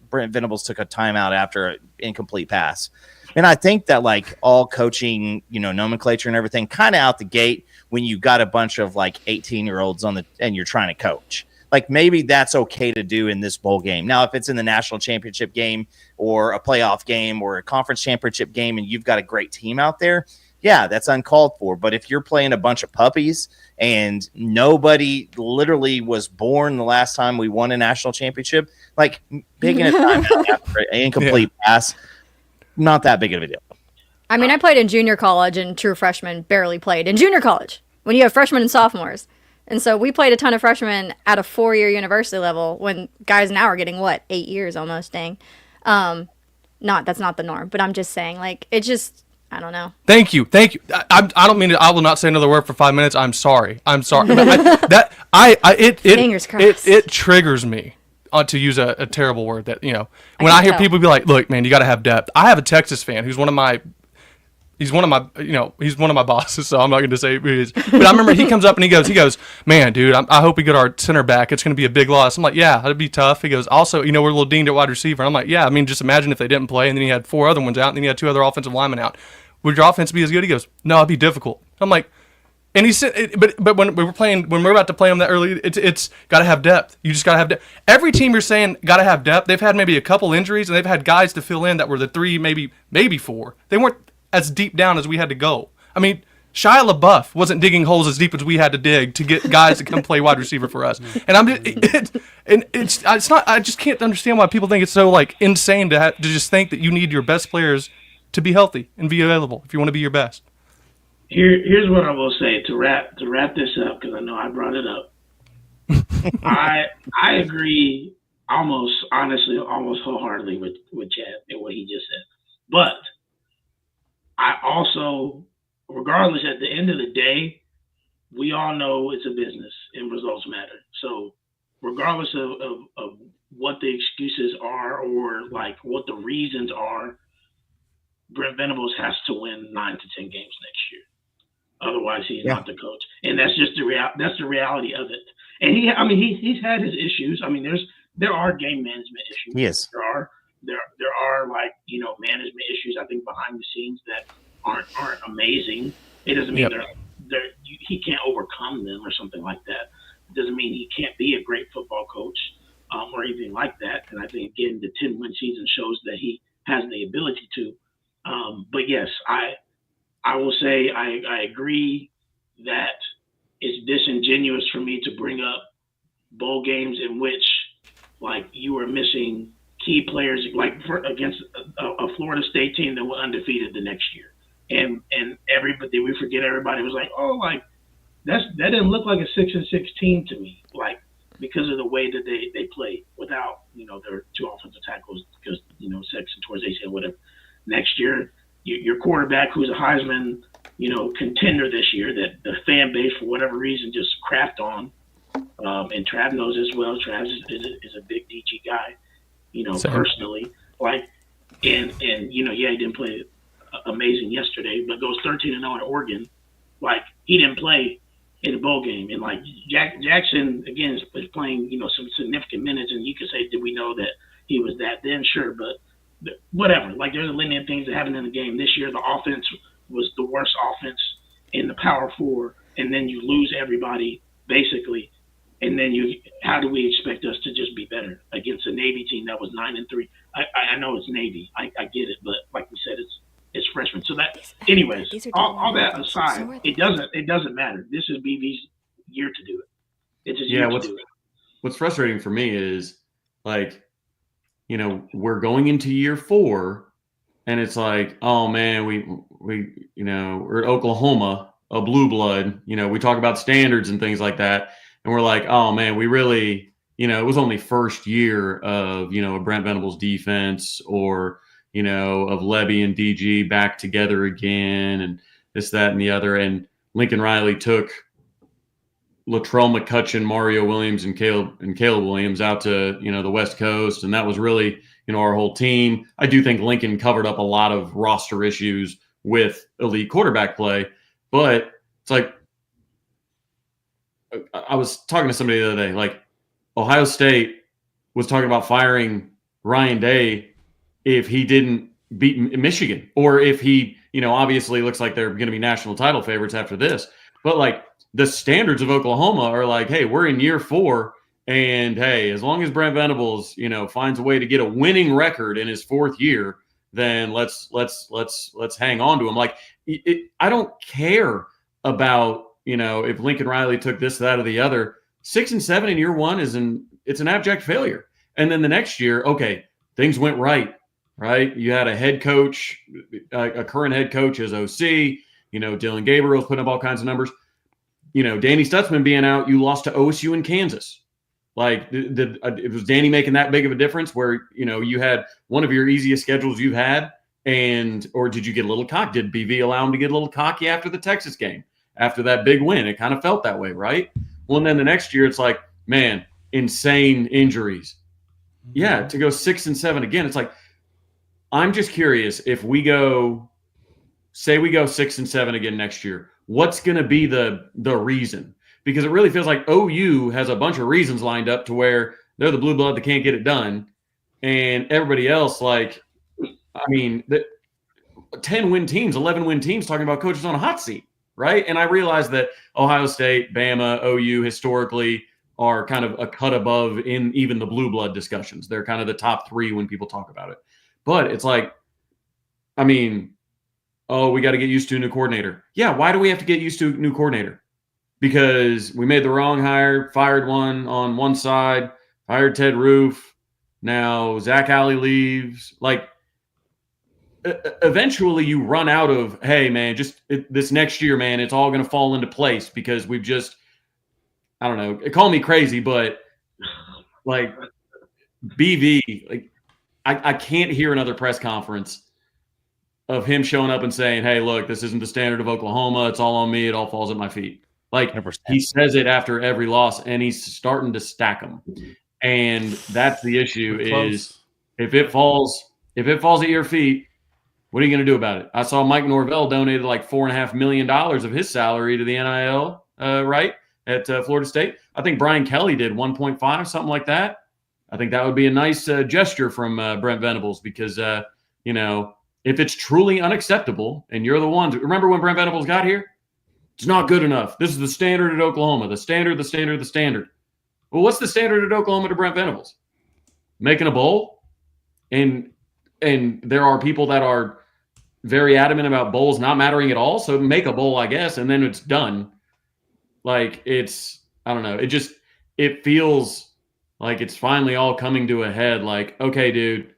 Brent Venables took a timeout after an incomplete pass, and I think that like all coaching nomenclature and everything kind of out the gate when you got a bunch of like 18-year-olds and you're trying to coach. Like maybe that's okay to do in this bowl game. Now, if it's in the national championship game or a playoff game or a conference championship game and you've got a great team out there, yeah, that's uncalled for. But if you're playing a bunch of puppies and nobody literally was born the last time we won a national championship, like taking a timeout after an incomplete pass, not that big of a deal. I mean, I played in junior college and true freshmen barely played in junior college when you have freshmen and sophomores. And so we played a ton of freshmen at a 4-year university level when guys now are getting 8 years almost, dang. That's not the norm, but I'm just saying like it just I don't know. Thank you. I don't mean it. I will not say another word for 5 minutes. I'm sorry. Fingers crossed. It triggers me to use a terrible word that when I hear people be like, look, man, you got to have depth. I have a Texas fan who's one of my he's one of my bosses, so I'm not going to say who he is. But I remember he comes up and he goes, man, dude, I hope we get our center back. It's going to be a big loss. I'm like, yeah, that'd be tough. He goes, also, we're a little dinged at wide receiver. I'm like, yeah, I mean, just imagine if they didn't play and then he had 4 other ones out and then he had 2 other offensive linemen out. Would your offense be as good? He goes, no, it'd be difficult. I'm like, and he said, but when we're about to play them that early, it's got to have depth. You just got to have depth. Every team you're saying got to have depth. They've had maybe a couple injuries and they've had guys to fill in that were the 3, maybe 4. They weren't as deep down as we had to go. I mean, Shia LaBeouf wasn't digging holes as deep as we had to dig to get guys to come play wide receiver for us. And it's not. I just can't understand why people think it's so like insane to just think that you need your best players to be healthy and be available if you want to be your best. Here's what I will say to wrap this up, because I know I brought it up. I agree almost wholeheartedly with Chad and what he just said. But I also, regardless, at the end of the day, we all know it's a business and results matter. So regardless of what the excuses are or like what the reasons are, Brent Venables has to win 9 to 10 games next year. Otherwise, he's not the coach, and that's just that's the reality of it. And he's had his issues. I mean, there are game management issues. Yes, there are like management issues. I think behind the scenes that aren't amazing. It doesn't mean he can't overcome them or something like that. It doesn't mean he can't be a great football coach or anything like that. And I think again, the 10-win season shows that he has the ability to. But yes, I will say I agree that it's disingenuous for me to bring up bowl games in which like you are missing key players like against a Florida State team that were undefeated the next year. And everybody, we forget everybody was like, oh, like that didn't look like a 6-6 team to me, like because of the way that they play without their 2 offensive tackles because Sexton towards ACL whatever. Next year, your quarterback who's a Heisman contender this year that the fan base for whatever reason just crapped on, and Trav knows as well. Trav is a big DG guy, personally, like and he didn't play amazing yesterday, but goes 13-0 in Oregon. Like he didn't play in the bowl game, and like Jackson again is playing some significant minutes, and you could say, did we know that he was that then? Sure, but whatever. Like there's a linear of things that happened in the game this year. The offense was the worst offense in the Power 4, and then you lose everybody basically, and then how do we expect us to just be better against a Navy team that was 9-3? I know it's Navy, I get it, but like we said, it's freshmen. So that, anyways, all that aside, it doesn't matter. This is BV's year to do it. It's his year to do it. What's frustrating for me is like, we're going into year 4, and it's like, oh man, we're at Oklahoma, a blue blood. We talk about standards and things like that, and we're like, oh man, we really, it was only first year of a Brent Venables defense or of Levy and DG back together again, and this, that, and the other. And Lincoln Riley took Latrell McCutcheon, Mario Williams, and Caleb Williams out to, the West Coast, and that was really, our whole team. I do think Lincoln covered up a lot of roster issues with elite quarterback play, but it's like I was talking to somebody the other day, like Ohio State was talking about firing Ryan Day if he didn't beat Michigan, or if he, obviously looks like they're going to be national title favorites after this. But like the standards of Oklahoma are like, hey, we're in year 4, and hey, as long as Brent Venables, finds a way to get a winning record in his 4th year, then let's hang on to him. Like I don't care about, if Lincoln Riley took this, that, or the other. 6-7 in year 1 it's an abject failure. And then the next year, okay, things went right? You had a head coach, a current head coach as OC, Dylan Gabriel's putting up all kinds of numbers. Danny Stutzman being out, you lost to OSU and Kansas. Like, it was Danny making that big of a difference where, you had one of your easiest schedules you've had, or did you get a little cocky? Did BV allow him to get a little cocky after the Texas game? After that big win, it kind of felt that way, right? Well, and then the next year, it's like, man, insane injuries. Yeah, to go 6-7 again, it's like, I'm just curious if we go 6-7 again next year, what's going to be the reason? Because it really feels like OU has a bunch of reasons lined up to where they're the blue blood that can't get it done. And everybody else, like, I mean, the 10-win teams, 11-win teams talking about coaches on a hot seat, right? And I realize that Ohio State, Bama, OU historically are kind of a cut above in even the blue blood discussions. They're kind of the top 3 when people talk about it. But it's like, I mean, we got to get used to a new coordinator. Yeah, why do we have to get used to a new coordinator? Because we made the wrong hire, fired one on one side, hired Ted Roof. Now Zach Alley leaves. Like, eventually you run out of, hey, man, this next year, man, it's all going to fall into place because we've just, I don't know, call me crazy, but like BV, like I can't hear another press conference of him showing up and saying, hey, look, this isn't the standard of Oklahoma. It's all on me. It all falls at my feet. Like 100%. He says it after every loss, and he's starting to stack them. And that's the issue is if it falls at your feet, what are you going to do about it? I saw Mike Norvell donated like $4.5 million of his salary to the NIL, right, at Florida State. I think Brian Kelly did 1.5, something like that. I think that would be a nice gesture from Brent Venables because, if it's truly unacceptable and you're the ones – remember when Brent Venables got here? It's not good enough. This is the standard at Oklahoma, the standard. Well, what's the standard at Oklahoma to Brent Venables? Making a bowl? And there are people that are very adamant about bowls not mattering at all, so make a bowl, I guess, and then it's done. Like, I don't know. It feels – like it's finally all coming to a head. Like, okay, dude,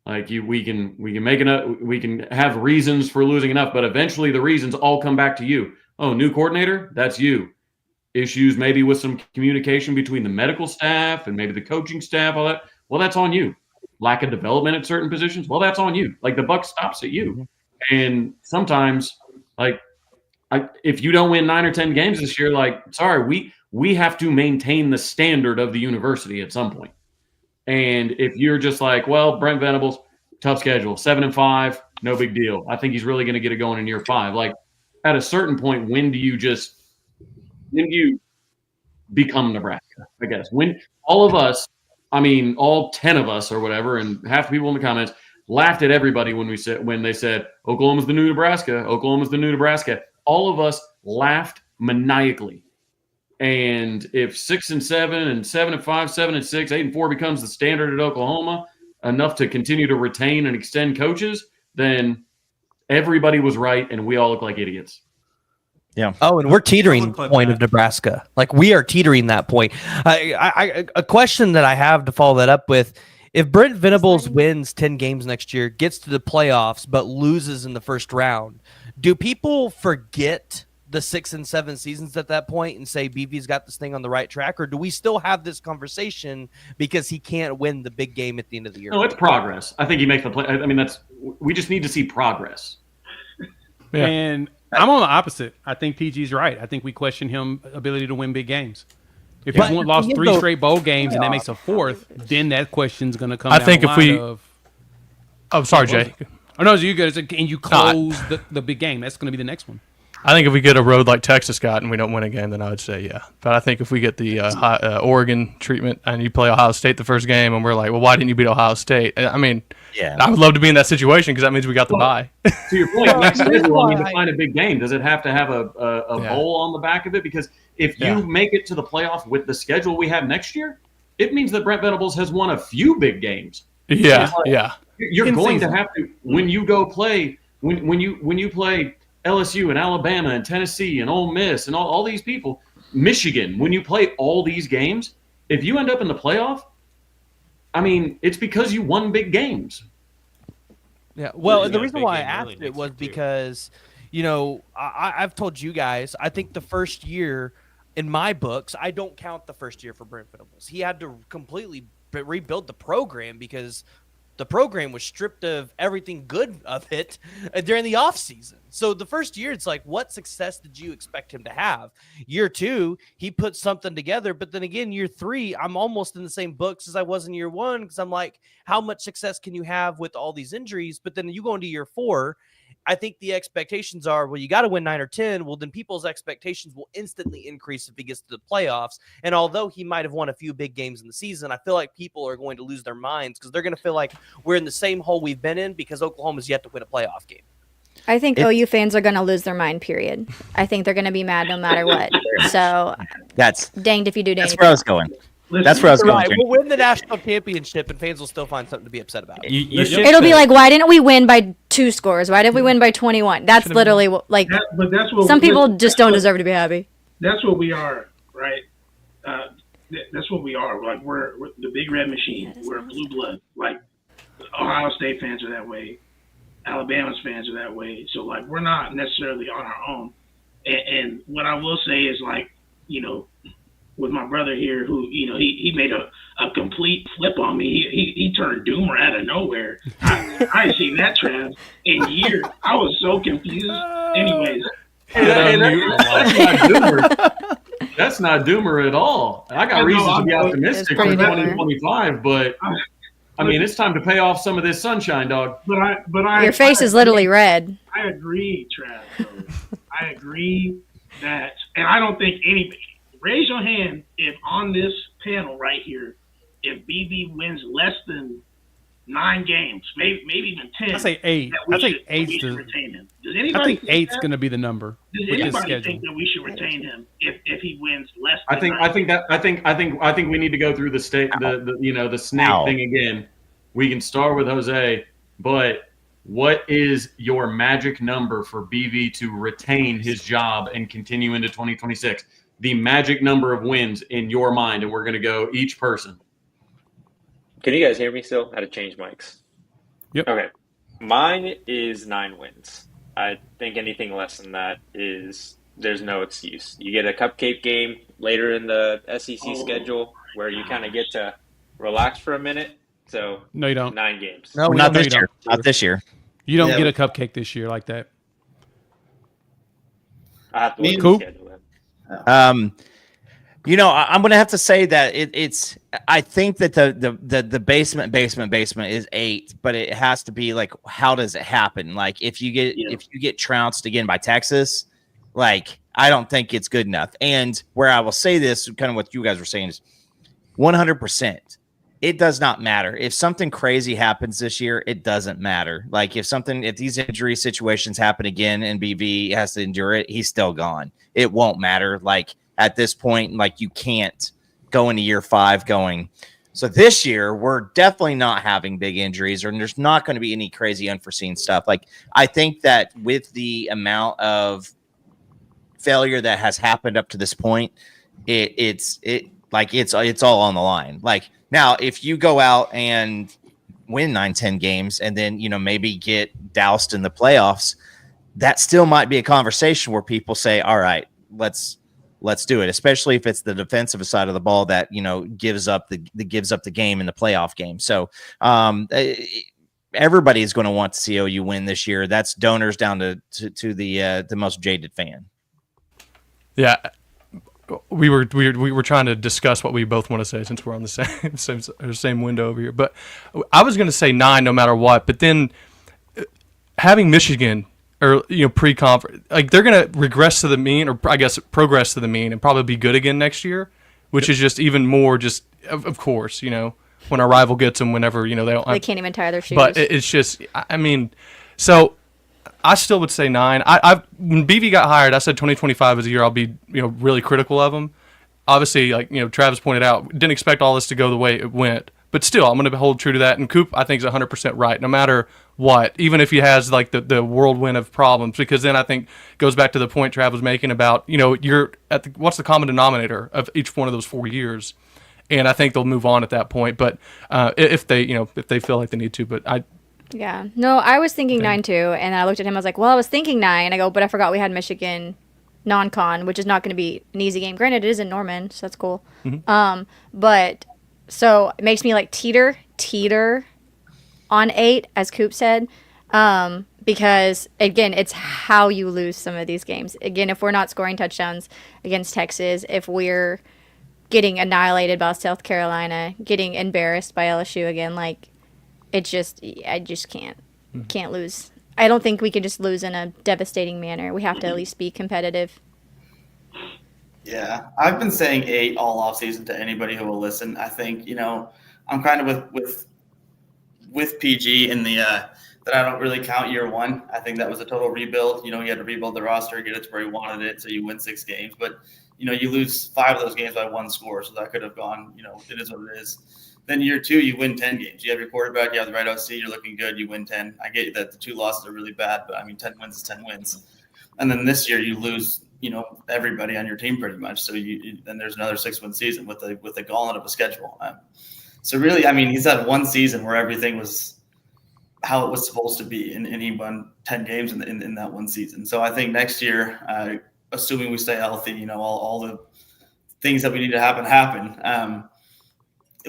like we can make enough. We can have reasons for losing enough, but eventually the reasons all come back to you. Oh, new coordinator, that's you. Issues maybe with some communication between the medical staff and maybe the coaching staff, all that. Well, that's on you. Lack of development at certain positions. Well, that's on you. Like the buck stops at you. And sometimes, like, if you don't win 9 or 10 games this year, like, sorry, we have to maintain the standard of the university at some point. And if you're just like, well, Brent Venables, tough schedule, 7-5, no big deal. I think he's really going to get it going in year 5. Like, at a certain point, when do you become Nebraska? I guess when all of us, I mean, all 10 of us or whatever, and half the people in the comments laughed at everybody when they said Oklahoma's the new Nebraska. Oklahoma's the new Nebraska. All of us laughed maniacally. And if 6-7 and 7-5, 7-6, 8-4 becomes the standard at Oklahoma, enough to continue to retain and extend coaches, then everybody was right, and we all look like idiots. Yeah. Oh, and we're teetering the point of Nebraska. Like, we are teetering that point. A question that I have to follow that up with: if Brent Venables wins 10 games next year, gets to the playoffs, but loses in the first round, do people forget the 6-7 seasons at that point and say BV's got this thing on the right track, or do we still have this conversation because he can't win the big game at the end of the year? No, it's progress. I think he makes the play. I mean, we just need to see progress. Yeah. And I'm on the opposite. I think PG's right. I think we question him ability to win big games. If he's lost 3 straight bowl games and that makes a 4th, then that question's going to come. I think down if the we, line of, I'm sorry, Jay. Oh no, so you guys and you close the big game. That's going to be the next one. I think if we get a road like Texas got and we don't win a game, then I would say yeah. But I think if we get the Oregon treatment and you play Ohio State the first game and we're like, well, why didn't you beat Ohio State? I mean, I would love to be in that situation because that means we got the bye. To your point, next schedule, I mean, to find a big game, does it have to have a bowl on the back of it? Because if you make it to the playoff with the schedule we have next year, it means that Brent Venables has won a few big games. Yeah, You're going to have to when you go play when you play LSU and Alabama and Tennessee and Ole Miss and all these people, Michigan, when you play all these games, if you end up in the playoff, I mean, it's because you won big games. Yeah, well, the reason why I asked it was because, I've told you guys, I think the first year in my books, I don't count the first year for Brent Venables. He had to completely rebuild the program because the program was stripped of everything good of it during the offseason. So the first year, it's like, what success did you expect him to have? Year 2, he put something together. But then again, year 3, I'm almost in the same books as I was in year 1 because I'm like, how much success can you have with all these injuries? But then you go into year 4, I think the expectations are, well, you got to win 9 or 10. Well, then people's expectations will instantly increase if he gets to the playoffs. And although he might have won a few big games in the season, I feel like people are going to lose their minds because they're going to feel like we're in the same hole we've been in because Oklahoma's yet to win a playoff game. I think OU fans are going to lose their mind, period. I think they're going to be mad no matter what. So that's danged if you do, danged that's where I was going. Listen, That's where I was going. Right, we'll win the national championship, and fans will still find something to be upset about. It'll be like, why didn't we win by 2 scores? Why didn't we win by 21? That's literally like. But that's what some people just don't deserve to be happy. That's what we are, right? That's what we are. Like we're the Big Red Machine. We're blue blood. Like Ohio State fans are that way. Alabama's fans are that way. So like we're not necessarily on our own. And what I will say is like, with my brother here who, he made a complete flip on me. He turned Doomer out of nowhere. I ain't seen that, Trav, in years. I was so confused. Anyways. That's not Doomer. That's not Doomer at all. I got reasons to be optimistic for 2025, but I mean, it's time to pay off some of this sunshine, dog. But your face is literally red. I agree, Trav. I agree that, and I don't think anybody. Raise your hand if on this panel right here, if BB wins less than 9 games, maybe even 10. I say 8. I think 8's retain him. Does anybody? I think 8's going to be the number. Does anybody think that we should retain him if he wins less? Than I think we need to go through the snake thing again. We can start with Jose, but what is your magic number for BV to retain his job and continue into 2026? The magic number of wins in your mind, and we're going to go each person. Can you guys hear me still? I had to change mics. Yep. Okay. Mine is 9 wins. I think anything less than that there's no excuse. You get a cupcake game later in the SEC schedule where you kind of get to relax for a minute. So no, you don't. 9 games. No, not this year. Not this year. You don't get a cupcake this year like that. I have to look at the schedule. I'm going to have to say that it's. I think that the basement is 8, but it has to be like, how does it happen? Like if you get trounced again by Texas, like I don't think it's good enough. And where I will say this, kind of what you guys were saying, is 100%. It does not matter if something crazy happens this year. It doesn't matter. Like if these injury situations happen again and BV has to endure it, he's still gone. It won't matter. Like at this point, like you can't go into year 5 going. So this year we're definitely not having big injuries, or there's not going to be any crazy unforeseen stuff. Like I think that with the amount of failure that has happened up to this point, it's all on the line. Like now, if you go out and win 9-10 games and then, maybe get doused in the playoffs, that still might be a conversation where people say, all right, let's do it, especially if it's the defensive side of the ball that, gives up the game in the playoff game. So everybody's going to want to see OU win this year. That's donors down to the most jaded fan. Yeah, we were trying to discuss what we both want to say since we're on the same window over here. But I was going to say 9 no matter what. But then having Michigan or pre-conference, like they're going to regress to the mean, or I guess progress to the mean, and probably be good again next year, which is just even more. Just of course, when our rival gets them, whenever they can't even tie their shoes. But it's just, I mean, so. I still would say 9. When BV got hired, I said 2025 is a year I'll be really critical of him. Obviously, like Travis pointed out, didn't expect all this to go the way it went, but still, I'm going to hold true to that. And Coop, I think, is 100% right, no matter what. Even if he has like the whirlwind of problems, because then I think goes back to the point Trav was making about you're at what's the common denominator of each one of those 4 years, and I think they'll move on at that point. But if they feel like they need to, but Yeah. No, I was thinking 9 too, and I looked at him. I was like, well, I was thinking 9. And I go, but I forgot we had Michigan non-con, which is not going to be an easy game. Granted, it is in Norman, so that's cool. Mm-hmm. But so it makes me like teeter on 8, as Coop said, because again, it's how you lose some of these games. Again, if we're not scoring touchdowns against Texas, if we're getting annihilated by South Carolina, getting embarrassed by LSU again, like. I just can't lose. I don't think we can just lose in a devastating manner. We have to at least be competitive. Yeah, I've been saying 8 all off season to anybody who will listen. I think I'm kind of with PG in the that I don't really count year 1. I think that was a total rebuild. He had to rebuild the roster, get it to where he wanted it, so you win 6 games. But you lose 5 of those games by 1 score, so that could have gone. It is what it is. Then year 2, you win 10 games. You have your quarterback, you have the right OC, you're looking good, you win 10. I get that the 2 losses are really bad, but 10 wins is 10 wins. And then this year you lose, everybody on your team pretty much. So then there's another 6-win season with a gauntlet of a schedule. So really, he's had 1 season where everything was how it was supposed to be, and he won 10 games in that 1 season. So I think next year, assuming we stay healthy, all the things that we need to happen.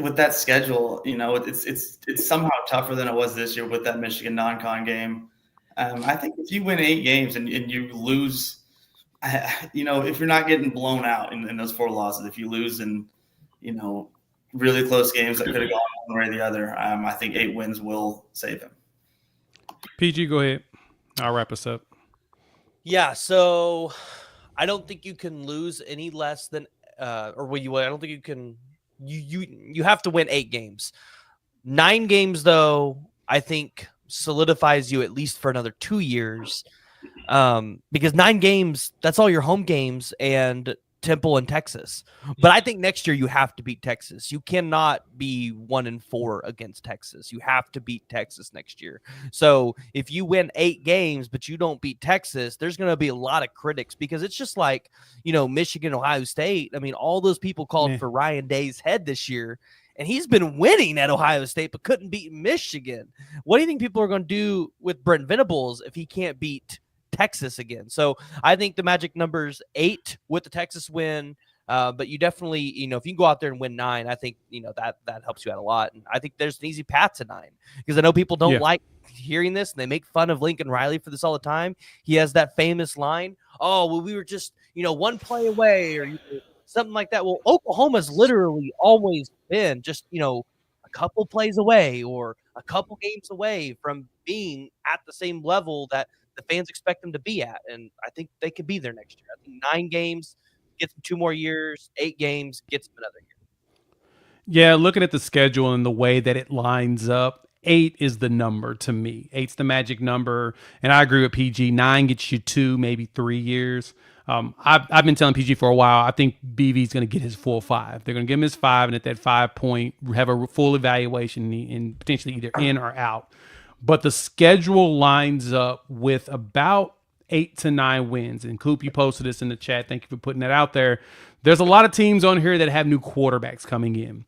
With that schedule, it's somehow tougher than it was this year with that Michigan non-con game. I think if you win 8 games and you lose, if you're not getting blown out in those 4 losses, if you lose in, really close games that could have gone one way or the other, I think 8 wins will save him. PG, go ahead. I'll wrap us up. Yeah, so I don't think you can lose any less than, I don't think you can. You have to win 8 games. 9 games, though, I think solidifies you at least for another 2 years. Because 9 games, that's all your home games and Temple and Texas. But I think next year you have to beat Texas. You cannot be 1-4 against Texas. You have to beat Texas next year. So if you win 8 games, but you don't beat Texas, there's going to be a lot of critics, because it's just like, Michigan, Ohio State. All those people called for Ryan Day's head this year, and he's been winning at Ohio State, but couldn't beat Michigan. What do you think people are going to do with Brent Venables if he can't beat Texas again? So I think the magic number's 8 with the Texas win. But you definitely, if you can go out there and win 9, I think, that helps you out a lot. And I think there's an easy path to 9, because I know people don't like hearing this, and they make fun of Lincoln Riley for this all the time. He has that famous line, "Oh, well, we were just, 1 play away," or something like that. Well, Oklahoma's literally always been just, a couple plays away or a couple games away from being at the same level that the fans expect them to be at. And I think they could be there next year. I think 9 games gets them 2 more years, 8 games gets them another year. Yeah, looking at the schedule and the way that it lines up, 8 is the number to me. 8's the magic number. And I agree with PG. 9 gets you 2, maybe 3 years. I've been telling PG for a while, I think BV's going to get his full 5. They're going to give him his 5, and at that 5 point, have a full evaluation and potentially either in or out. But the schedule lines up with about 8 to 9 wins. And Coop, you posted this in the chat. Thank you for putting that out there. There's a lot of teams on here that have new quarterbacks coming in.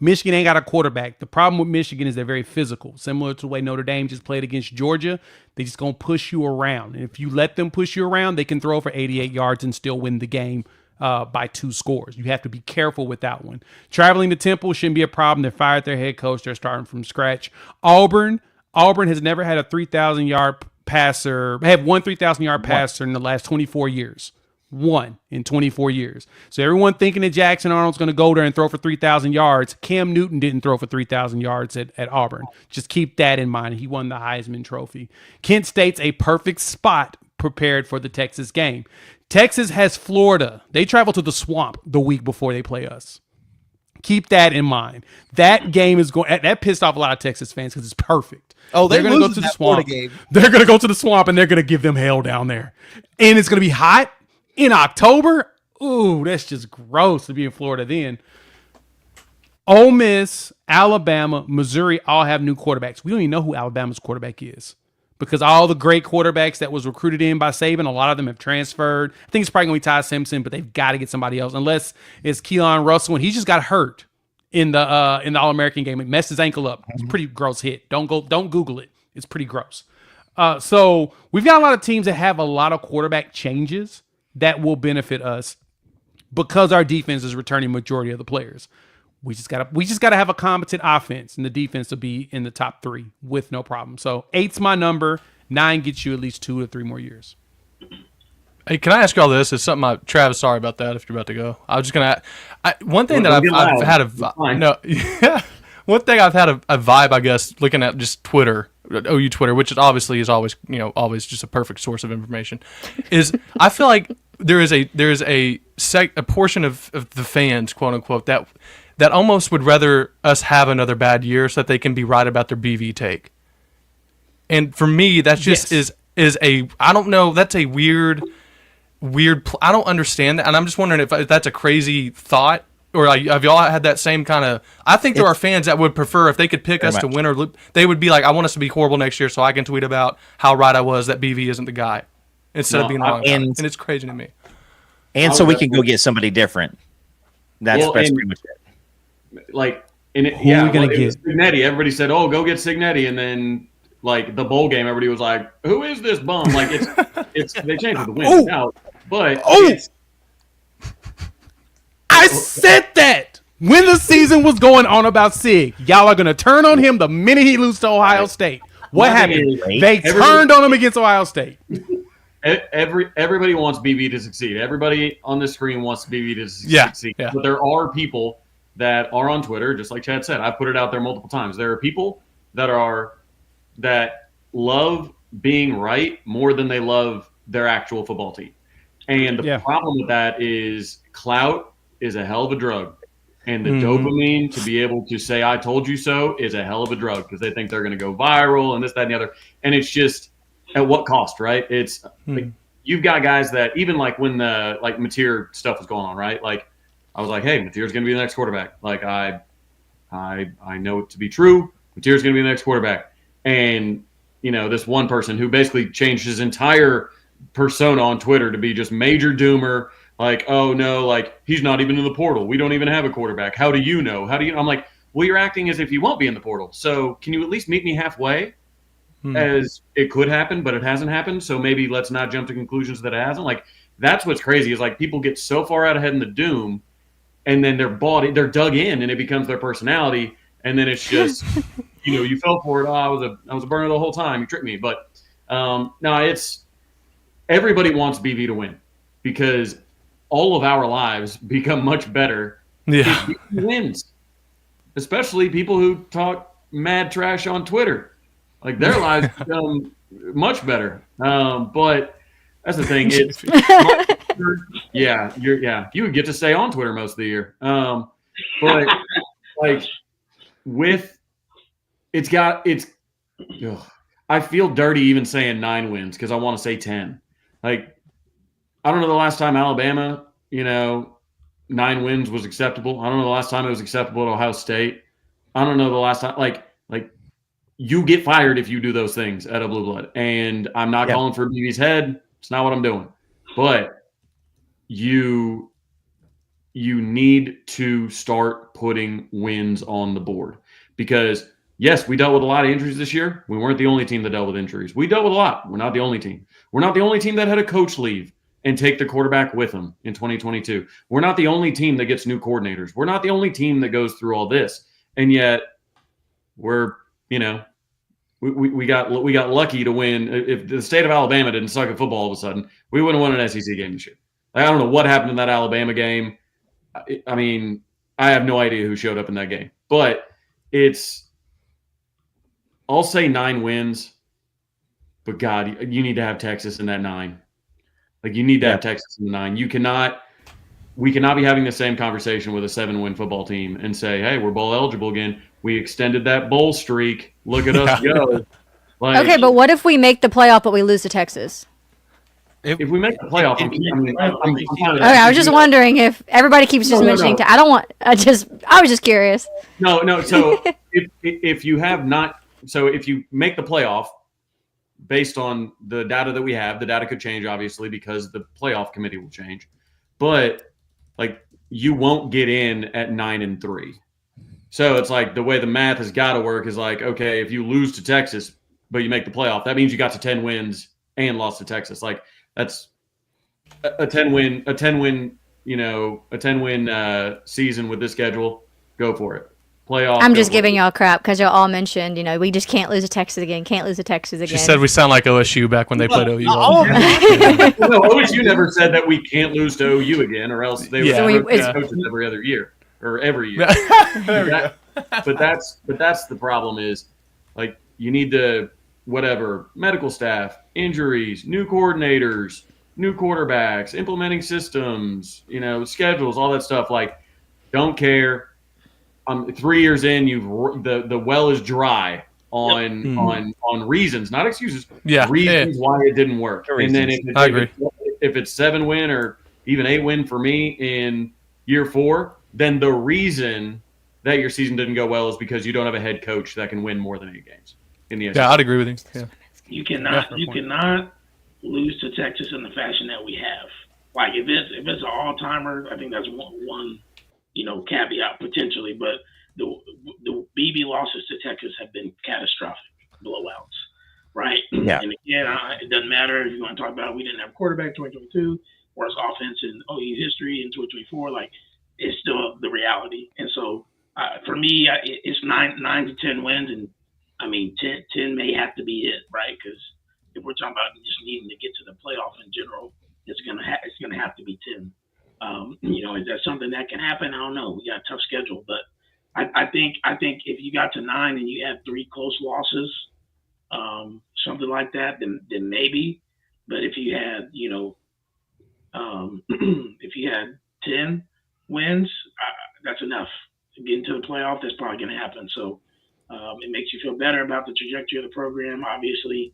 Michigan ain't got a quarterback. The problem with Michigan is they're very physical, similar to the way Notre Dame just played against Georgia. They just going to push you around. And if you let them push you around, they can throw for 88 yards and still win the game by 2 scores. You have to be careful with that one. Traveling to Temple shouldn't be a problem. They fired their head coach. They're starting from scratch. Auburn, Auburn has never had a 3,000-yard passer. Have one 3,000-yard passer in the last 24 years. One in 24 years. So everyone thinking that Jackson Arnold's going to go there and throw for 3,000 yards. Cam Newton didn't throw for 3,000 yards at Auburn. Just keep that in mind. He won the Heisman Trophy. Kent State's a perfect spot prepared for the Texas game. Texas has Florida. They travel to the Swamp the week before they play us. Keep that in mind. That game is going. That pissed off a lot of Texas fans because it's perfect. Oh, they're going to go to the Swamp. They're going to go to the Swamp and they're going to give them hell down there. And it's going to be hot in October. Ooh, that's just gross to be in Florida then. Ole Miss, Alabama, Missouri all have new quarterbacks. We don't even know who Alabama's quarterback is because all the great quarterbacks that was recruited in by Saban, a lot of them have transferred. I think it's probably going to be Ty Simpson, but they've got to get somebody else unless it's Keelan Russell, and he just got hurt in the All-American game. It messed his ankle up. It's a pretty gross hit. Don't Google it. It's pretty gross. So we've got a lot of teams that have a lot of quarterback changes that will benefit us because our defense is returning majority of the players. We just gotta have a competent offense, and the defense will be in the top 3 with no problem. So 8's my number. 9 gets you at least 2 to 3 more years. Hey, can I ask y'all this? It's something Travis, sorry about that if you're about to go. I was just going to one thing that I've had one thing I've had a vibe, I guess, looking at just Twitter, OU Twitter, which is obviously is always, always just a perfect source of information, is I feel like there is a portion of the fans, quote unquote, that almost would rather us have another bad year so that they can be right about their BV take. And for me, that just is a, I don't know, that's a weird, I don't understand that. And I'm just wondering if that's a crazy thought, or like, have y'all had that same kind of, I think there are fans that would prefer if they could pick us to win, or they would be like, I want us to be horrible next year so I can tweet about how right I was that BV isn't the guy instead of being wrong. And it's crazy to me. And so we can go get somebody different. That's pretty much it. Like, and it, who are we gonna get? Signetti. Everybody said, "Oh, go get Signetti," and then like the bowl game, everybody was like, "Who is this bum?" Like it's they changed it to win now, but I said that when the season was going on about Sig. Y'all are gonna turn on him the minute he loses to Ohio State. What happened? They turned on him against Ohio State. Everybody wants BV to succeed. Everybody on the screen wants BV to succeed. Yeah. But there are people that are on Twitter, just like Chad said. I put it out there multiple times. There are people that love being right more than they love their actual football team. And the problem with that is clout is a hell of a drug. And the dopamine to be able to say, I told you so, is a hell of a drug because they think they're going to go viral and this, that, and the other. And it's just at what cost, right? It's like, you've got guys that even like when the like Mateer stuff was going on, right? Like I was like, hey, Mateer's going to be the next quarterback. Like I know it to be true. Mateer's going to be the next quarterback. And, this one person who basically changed his entire persona on Twitter to be just major doomer. Like, oh no, like he's not even in the portal. We don't even have a quarterback. How do you know? I'm like, well, you're acting as if he won't be in the portal. So can you at least meet me halfway? As it could happen, but it hasn't happened. So maybe let's not jump to conclusions that it hasn't. Like that's what's crazy is like people get so far out ahead in the doom, and then they're dug in, and it becomes their personality, and then it's just you fell for it. Oh, I was a burner the whole time. You tricked me. But no, it's everybody wants BV to win because all of our lives become much better if BV wins, especially people who talk mad trash on Twitter. Like their lives become much better. But that's the thing. It's you would get to stay on Twitter most of the year. But like with I feel dirty even saying 9 wins because I want to say 10. Like I don't know the last time Alabama, 9 wins was acceptable. I don't know the last time it was acceptable at Ohio State. I don't know the last time like you get fired if you do those things at a blue blood. And I'm not calling for BB's head. It's not what I'm doing. But you need to start putting wins on the board. Because, yes, we dealt with a lot of injuries this year. We weren't the only team that dealt with injuries. We dealt with a lot. We're not the only team. We're not the only team that had a coach leave and take the quarterback with them in 2022. We're not the only team that gets new coordinators. We're not the only team that goes through all this. And yet we're we got lucky to win. If the state of Alabama didn't suck at football all of a sudden, we wouldn't have won an SEC game this year. I don't know what happened in that Alabama game. I mean, I have no idea who showed up in that game, but I'll say 9 wins, but God, you need to have Texas in that 9. Like, you need to have Texas in the 9. We cannot be having the same conversation with a 7-win football team and say, hey, we're bowl eligible again. We extended that bowl streak. Look at us go. Like, Okay, but what if we make the playoff but we lose to Texas? if we make the playoff, Okay, I was just wondering if everybody keeps just mentioning. I don't want. I was just curious. No. So if you have not, so if you make the playoff, based on the data that we have, the data could change obviously because the playoff committee will change, but like you won't get in at 9-3. So it's like the way the math has got to work is like, okay, if you lose to Texas but you make the playoff, that means you got to 10 wins and lost to Texas. Like that's a 10-win, season with this schedule. Go for it. Playoff. I'm just giving y'all crap because y'all all mentioned, we just can't lose to Texas again. Can't lose to Texas again. She said we sound like OSU back when they played OU. No, OSU never said that we can't lose to OU again, or else they would coaches every other year or every year. But that's the problem is, like, you need to medical staff, injuries, new coordinators, new quarterbacks, implementing systems, schedules, all that stuff. Like, don't care. 3 years in, the well is dry on reasons, not excuses. Reasons why it didn't work. And then if it's 7-win or even 8-win for me in year 4, then the reason that your season didn't go well is because you don't have a head coach that can win more than 8 games in the SEC. Yeah, I'd agree with you. Yeah. You cannot lose to Texas in the fashion that we have. Like if it's an all-timer, I think that's one caveat potentially, but the BB losses to Texas have been catastrophic blowouts, right? Yeah. And again, it doesn't matter if you want to talk about we didn't have a quarterback 2022, worst offense in OU history in 2024. Like, it's still the reality. And so for me, it's 9 to 10 wins, and I mean 10 may have to be it, right? Because if we're talking about just needing to get to the playoff in general, it's gonna have to be 10. Is that something that can happen? I don't know. We got a tough schedule, but I think if you got to 9 and you had 3 close losses, something like that, then maybe. But if you had, if you had 10 wins, that's enough to get into the playoff. That's probably going to happen. So it makes you feel better about the trajectory of the program, obviously.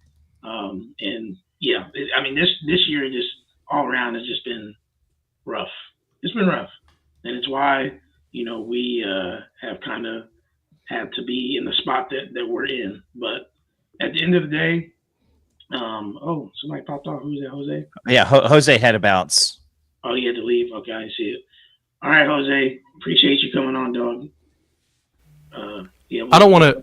This year just all around has just been rough. It's been rough, and it's why we have kind of had to be in the spot that we're in. But at the end of the day, somebody popped off. Who's that, Jose? Yeah, Jose had a bounce. Oh, he had to leave. Okay, I see it. All right, Jose, appreciate you coming on, dog. I don't want to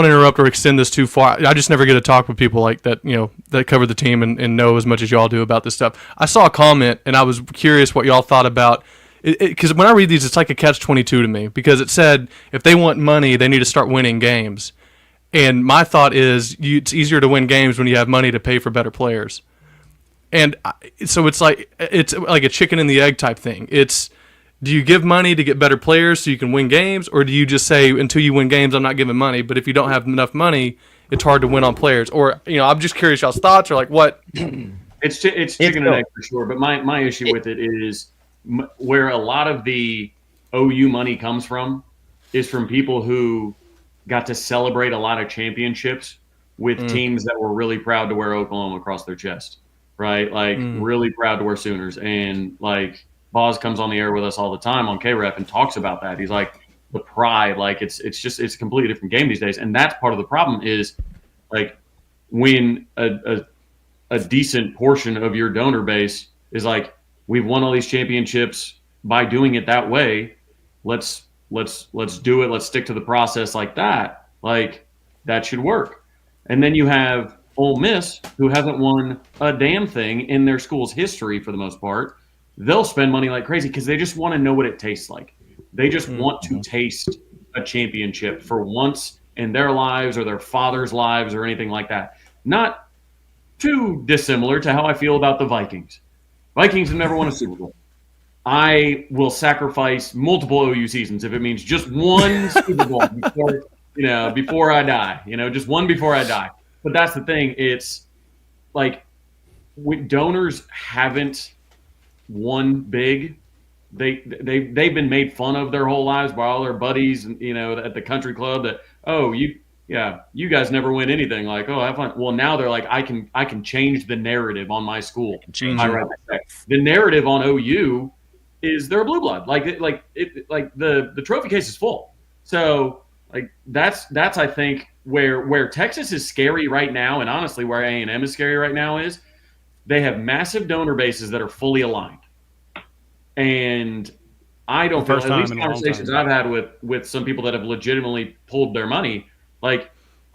interrupt or extend this too far. I just never get to talk with people like that, that cover the team and know as much as y'all do about this stuff. I saw a comment, and I was curious what y'all thought about it, because when I read these, it's like a catch-22 to me, because it said if they want money, they need to start winning games. And my thought is it's easier to win games when you have money to pay for better players. And so it's like a chicken and the egg type thing. Do you give money to get better players so you can win games, or do you just say until you win games, I'm not giving money? But if you don't have enough money, it's hard to win on players. Or I'm just curious y'all's thoughts, or like what? It's chicken and egg for sure. But my issue with it is where a lot of the OU money comes from is from people who got to celebrate a lot of championships with teams that were really proud to wear Oklahoma across their chest, right? Like really proud to wear Sooners, and like. Boz comes on the air with us all the time on KREF and talks about that. He's like, the pride, like it's a completely different game these days. And that's part of the problem is, like, when a decent portion of your donor base is like, we've won all these championships by doing it that way. Let's do it. Let's stick to the process like that. Like, that should work. And then you have Ole Miss, who hasn't won a damn thing in their school's history for the most part. They'll spend money like crazy because they just want to know what it tastes like. They just want to taste a championship for once in their lives or their father's lives or anything like that. Not too dissimilar to how I feel about the Vikings. Vikings have never won a Super Bowl. I will sacrifice multiple OU seasons if it means just one Super Bowl before I die. Just one before I die. But that's the thing. It's like donors haven't won big. They've been made fun of their whole lives by all their buddies, at the country club. That you guys never win anything. Like, oh, have fun. Well, now they're like, I can change the narrative on my school. The narrative on OU is they're a blue blood. The trophy case is full. So that's I think where Texas is scary right now, and honestly where A&M is scary right now is they have massive donor bases that are fully aligned. And I don't feel, at least conversations I've had with some people that have legitimately pulled their money, I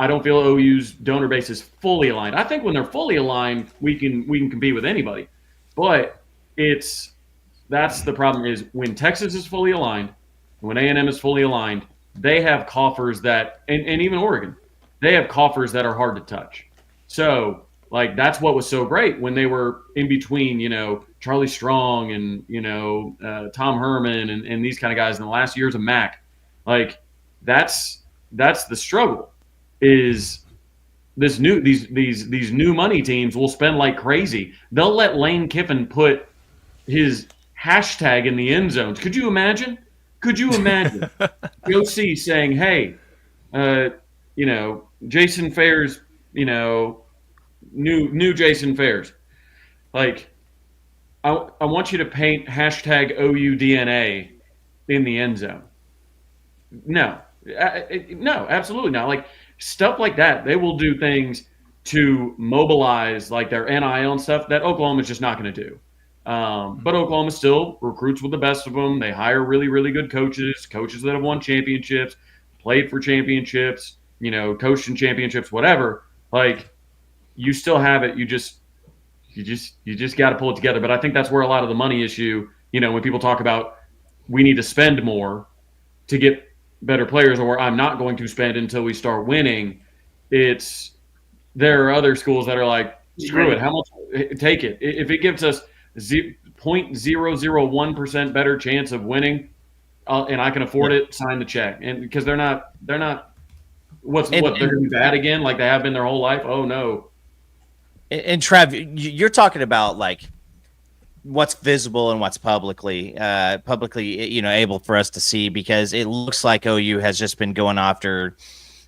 don't feel OU's donor base is fully aligned. I think when they're fully aligned, we can compete with anybody. But that's the problem is when Texas is fully aligned, when A&M is fully aligned, they have coffers that, and even Oregon, they have coffers that are hard to touch. So that's what was so great when they were in between, Charlie Strong and, Tom Herman and these kind of guys in the last years of Mac. That's the struggle is these new money teams will spend like crazy. They'll let Lane Kiffin put his hashtag in the end zones. Could you imagine? OC saying, hey, Jason Fairs, new Jason Fairs. I want you to paint hashtag OUDNA in the end zone. No, absolutely not. Stuff like that. They will do things to mobilize their NIL and stuff that Oklahoma's just not going to do. But Oklahoma still recruits with the best of them. They hire really, really good coaches that have won championships, played for championships, coached in championships, whatever. You still have it. You just got to pull it together. But I think that's where a lot of the money issue, when people talk about we need to spend more to get better players, or I'm not going to spend until we start winning. There are other schools that are like, screw it. How much? Take it. If it gives us 0.001% better chance of winning, and I can afford it, sign the check. And because they're not they're going to be bad again like they have been their whole life. Oh no. And Trev, you're talking about what's visible and what's publicly able for us to see, because it looks like OU has just been going after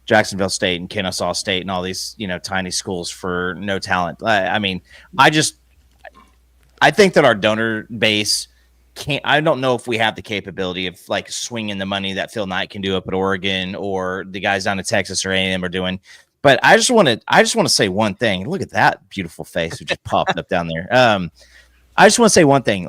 Jacksonville State and Kennesaw State and all these tiny schools for no talent. I think that our donor base can't. I don't know if we have the capability of swinging the money that Phil Knight can do up at Oregon or the guys down in Texas or A&M are doing. But I just want to say one thing. Look at that beautiful face who just popped up down there. I just want to say one thing.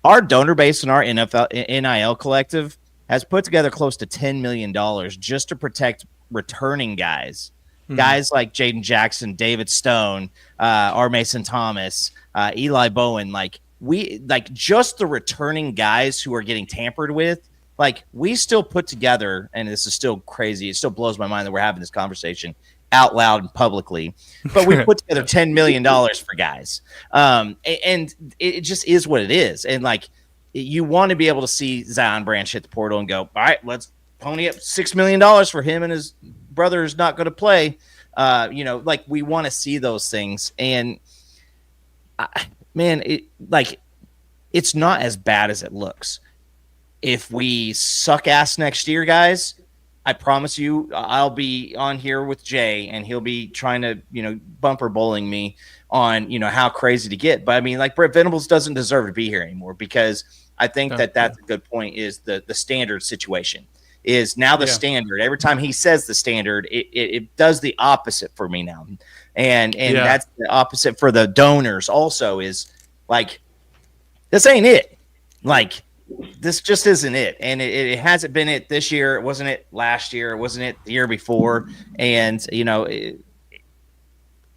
Our donor base and our NIL collective has put together close to $10 million just to protect returning guys. Guys like Jaden Jackson, David Stone, R. Mason Thomas, Eli Bowen. Just the returning guys who are getting tampered with. We still put together, and this is still crazy. It still blows my mind that we're having this conversation out loud and publicly, but we put together $10 million for guys. And it just is what it is. And you want to be able to see Zion Branch hit the portal and go, all right, let's pony up $6 million for him and his brother is not going to play. We want to see those things. And it's not as bad as it looks. If we suck ass next year, guys, I promise you I'll be on here with Jay and he'll be trying to, bumper bowling me on, how crazy to get. But Brent Venables doesn't deserve to be here anymore, because I think that's a good point is the standard situation is now the standard. Every time he says the standard, it does the opposite for me now. And that's the opposite for the donors also is this ain't it. This just isn't it. And it hasn't been it this year. It wasn't it last year. It wasn't it the year before. And,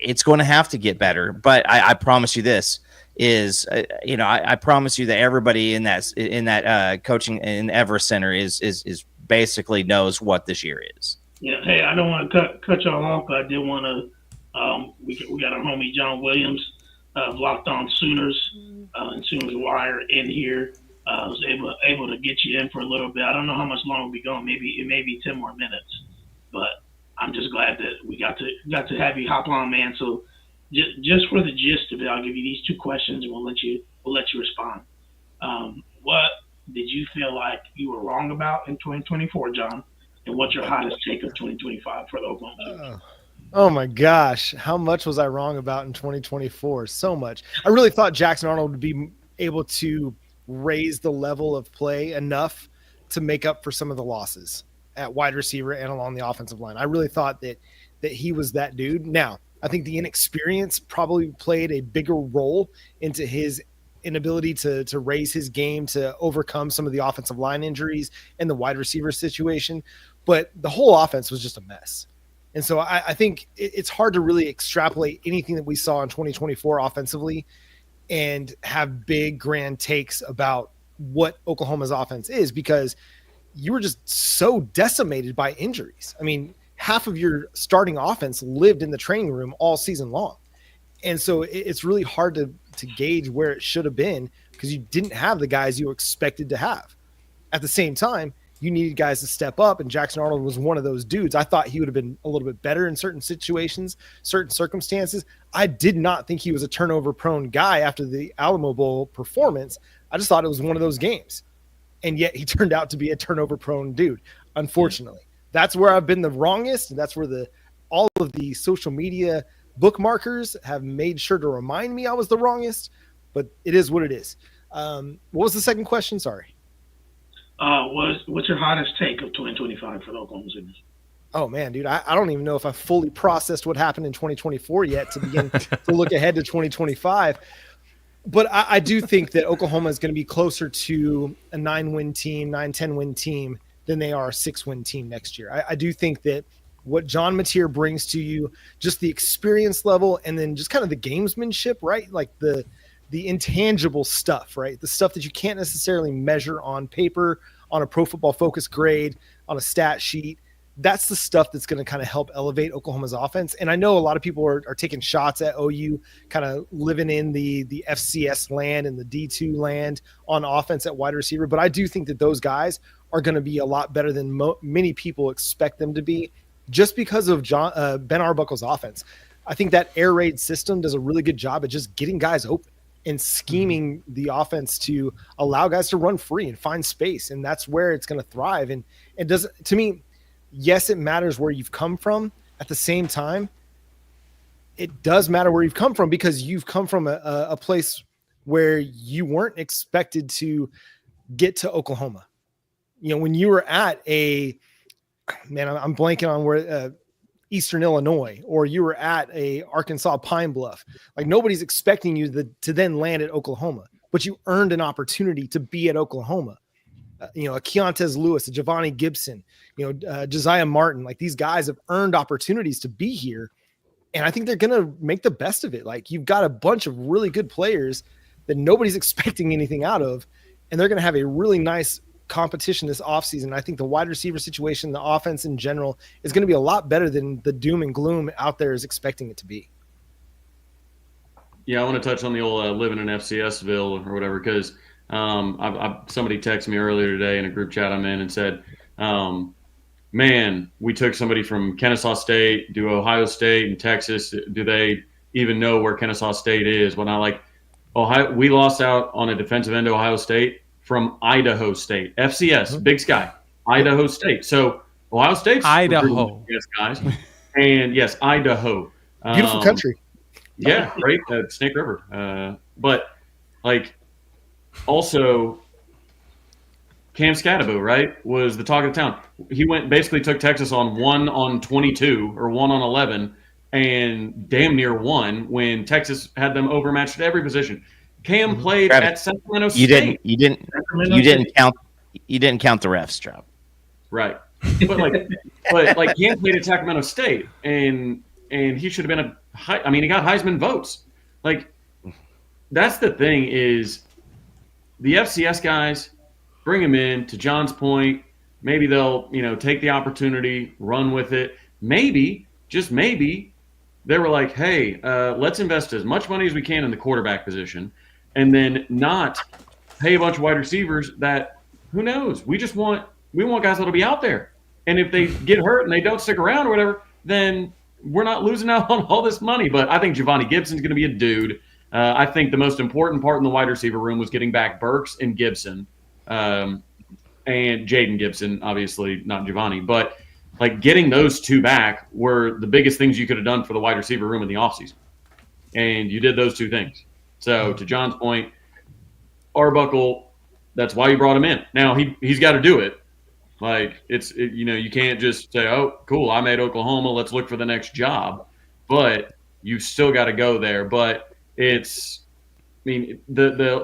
it's going to have to get better. But I promise you this is, I promise you that everybody in that coaching in Everest Center is basically knows what this year is. Yeah. Hey, I don't want to cut y'all off, but I did want to. We got our homie John Williams, Locked On Sooners, and Sooners Wire in here. I was able to get you in for a little bit. I don't know how much longer we'll be going. Maybe it may be 10 more minutes, but I'm just glad that we got to have you hop on, man. So just for the gist of it, I'll give you these two questions, and we'll let you respond. What did you feel like you were wrong about in 2024, John? And what's your hottest take of 2025 for the Oklahoma Sooners? Oh my gosh, how much was I wrong about in 2024? So much. I really thought Jackson Arnold would be able to raise the level of play enough to make up for some of the losses at wide receiver and along the offensive line. I really thought that he was that dude. Now, I think the inexperience probably played a bigger role into his inability to raise his game, to overcome some of the offensive line injuries and the wide receiver situation. But the whole offense was just a mess. And so I think it's hard to really extrapolate anything that we saw in 2024 offensively and have big grand takes about what Oklahoma's offense is, because you were just so decimated by injuries. I mean, half of your starting offense lived in the training room all season long. And so it's really hard to gauge where it should have been, because you didn't have the guys you expected to have. At the same time, you needed guys to step up, and Jackson Arnold was one of those dudes. I thought he would have been a little bit better in certain situations, certain circumstances. I did not think he was a turnover-prone guy after the Alamo Bowl performance. I just thought it was one of those games. And yet he turned out to be a turnover-prone dude, unfortunately. That's where I've been the wrongest, and that's where all of the social media bookmarkers have made sure to remind me I was the wrongest, but it is what it is. What was the second question? Sorry. What's your hottest take of 2025 for the Oklahoma Sooners? Oh man, dude, I don't even know if I fully processed what happened in 2024 yet to begin to look ahead to 2025. But I do think that Oklahoma is going to be closer to a 9-win team, 9-10 win team than they are a 6-win team next year. I do think that what John Mateer brings to you, just the experience level, and then just kind of the gamesmanship, right? Like the intangible stuff, right? The stuff that you can't necessarily measure on paper, on a Pro Football Focus grade, on a stat sheet. That's the stuff that's going to kind of help elevate Oklahoma's offense. And I know a lot of people are taking shots at OU, kind of living in the FCS land and the D2 land on offense at wide receiver. But I do think that those guys are going to be a lot better than many people expect them to be, just because of Ben Arbuckle's offense. I think that air raid system does a really good job at just getting guys open and scheming the offense to allow guys to run free and find space. And that's where it's going to thrive. And it does, to me, yes, it matters where you've come from. At the same time, it does matter where you've come from, because you've come from a place where you weren't expected to get to Oklahoma. You know, when you were at I'm blanking on where, Eastern Illinois, or you were at a Arkansas Pine Bluff, like nobody's expecting you to then land at Oklahoma, but you earned an opportunity to be at Oklahoma. A Keontez Lewis, a Giovanni Gibson, Josiah Martin, like these guys have earned opportunities to be here. And I think they're going to make the best of it. Like, you've got a bunch of really good players that nobody's expecting anything out of, and they're going to have a really nice competition this offseason. I think the wide receiver situation, the offense in general, is going to be a lot better than the doom and gloom out there is expecting it to be. Yeah, I want to touch on the old living in FCSville or whatever, because somebody texted me earlier today in a group chat I'm in and said, man, we took somebody from Kennesaw State, do Ohio State and Texas. Do they even know where Kennesaw State is? When Ohio, we lost out on a defensive end to Ohio State from Idaho State, FCS, Big Sky, Idaho State. So Ohio State's Idaho, yes, guys, and yes, Idaho, beautiful country. Yeah, right, Snake River. But like, also, Cam Scatabo, right, was the talk of the town. He took Texas on 1 on 22 or 1 on 11, and damn near won when Texas had them overmatched at every position. Cam played Travis, at Sacramento State. You didn't count the refs, Trav. Right. But Cam played at Sacramento State, and he should have been he got Heisman votes. Like, that's the thing, is the FCS guys, bring him in, to John's point, maybe they'll, take the opportunity, run with it. Maybe, just maybe, they were like, hey, let's invest as much money as we can in the quarterback position and then not pay a bunch of wide receivers that, who knows, we want guys that'll be out there. And if they get hurt and they don't stick around or whatever, then we're not losing out on all this money. But I think Giovanni Gibson's going to be a dude. I think the most important part in the wide receiver room was getting back Burks and Gibson, and Jaden Gibson, obviously not Giovanni. But like getting those two back were the biggest things you could have done for the wide receiver room in the offseason. And you did those two things. So to John's point, Arbuckle, that's why you brought him in. Now he's got to do it. Like you can't just say, oh, cool, I made Oklahoma, let's look for the next job. But you've still got to go there. But the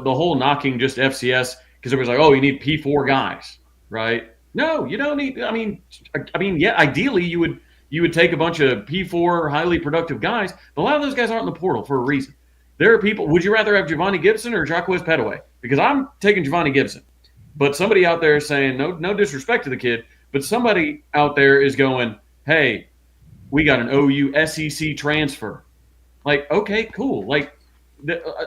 whole knocking just FCS, because everybody's like, oh, you need P4 guys, right? No, you don't need. I mean, yeah, ideally you would take a bunch of P4 highly productive guys, but a lot of those guys aren't in the portal for a reason. There are people. Would you rather have Giovanni Gibson or Jacquez Petaway? Because I'm taking Giovanni Gibson. But somebody out there is saying, no disrespect to the kid, but somebody out there is going, hey, we got an OU SEC transfer. Like, okay, cool. Like,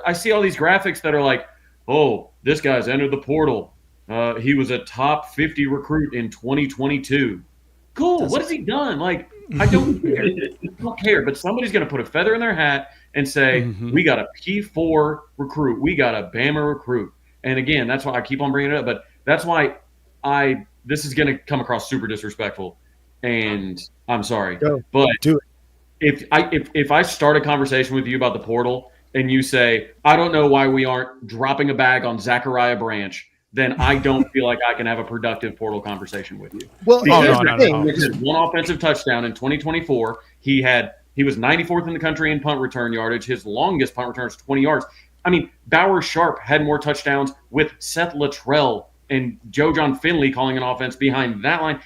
I see all these graphics that are like, oh, this guy's entered the portal. He was a top 50 recruit in 2022. Cool. What has he done? Like, I don't care. I don't care. But somebody's going to put a feather in their hat and say, we got a P4 recruit. We got a Bama recruit. And again, that's why I keep on bringing it up. But that's why this is going to come across super disrespectful. And I'm sorry. But do it. If I start a conversation with you about the portal and you say, I don't know why we aren't dropping a bag on Zachariah Branch, then I don't feel like I can have a productive portal conversation with you. Well, he had one offensive touchdown in 2024. He was 94th in the country in punt return yardage. His longest punt return is 20 yards. I mean, Bauer Sharp had more touchdowns with Seth Luttrell and Joe John Finley calling an offense behind that line.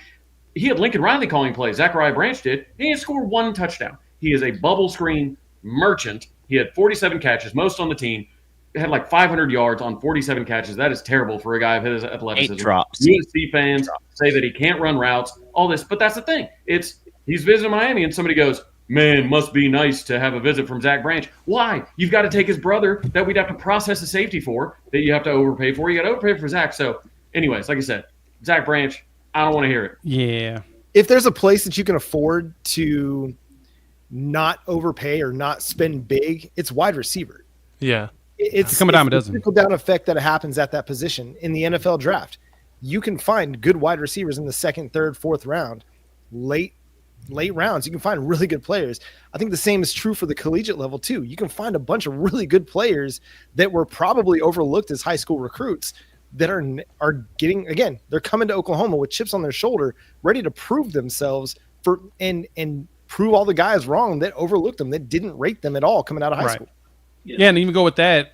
He had Lincoln Riley calling plays. Zachariah Branch did. He didn't score one touchdown. He is a bubble screen merchant. He had 47 catches, most on the team. Had like 500 yards on 47 catches. That is terrible for a guy of his athleticism. 8 drops. USC fans say that he can't run routes, all this. But that's the thing. He's visiting Miami and somebody goes, man, must be nice to have a visit from Zach Branch. Why? You've got to take his brother that we'd have to process a safety for, that you have to overpay for. You got to overpay for Zach. So anyways, like I said, Zach Branch, I don't want to hear it. Yeah. If there's a place that you can afford to not overpay or not spend big, it's wide receiver. Yeah. It's coming down a dozen. Trickle down effect that happens at that position in the NFL draft. You can find good wide receivers in the second, third, fourth round, late rounds. You can find really good players. I think the same is true for the collegiate level too. You can find a bunch of really good players that were probably overlooked as high school recruits that are getting, again, they're coming to Oklahoma with chips on their shoulder, ready to prove themselves and prove all the guys wrong that overlooked them, that didn't rate them at all coming out of high school. Yeah, and even go with that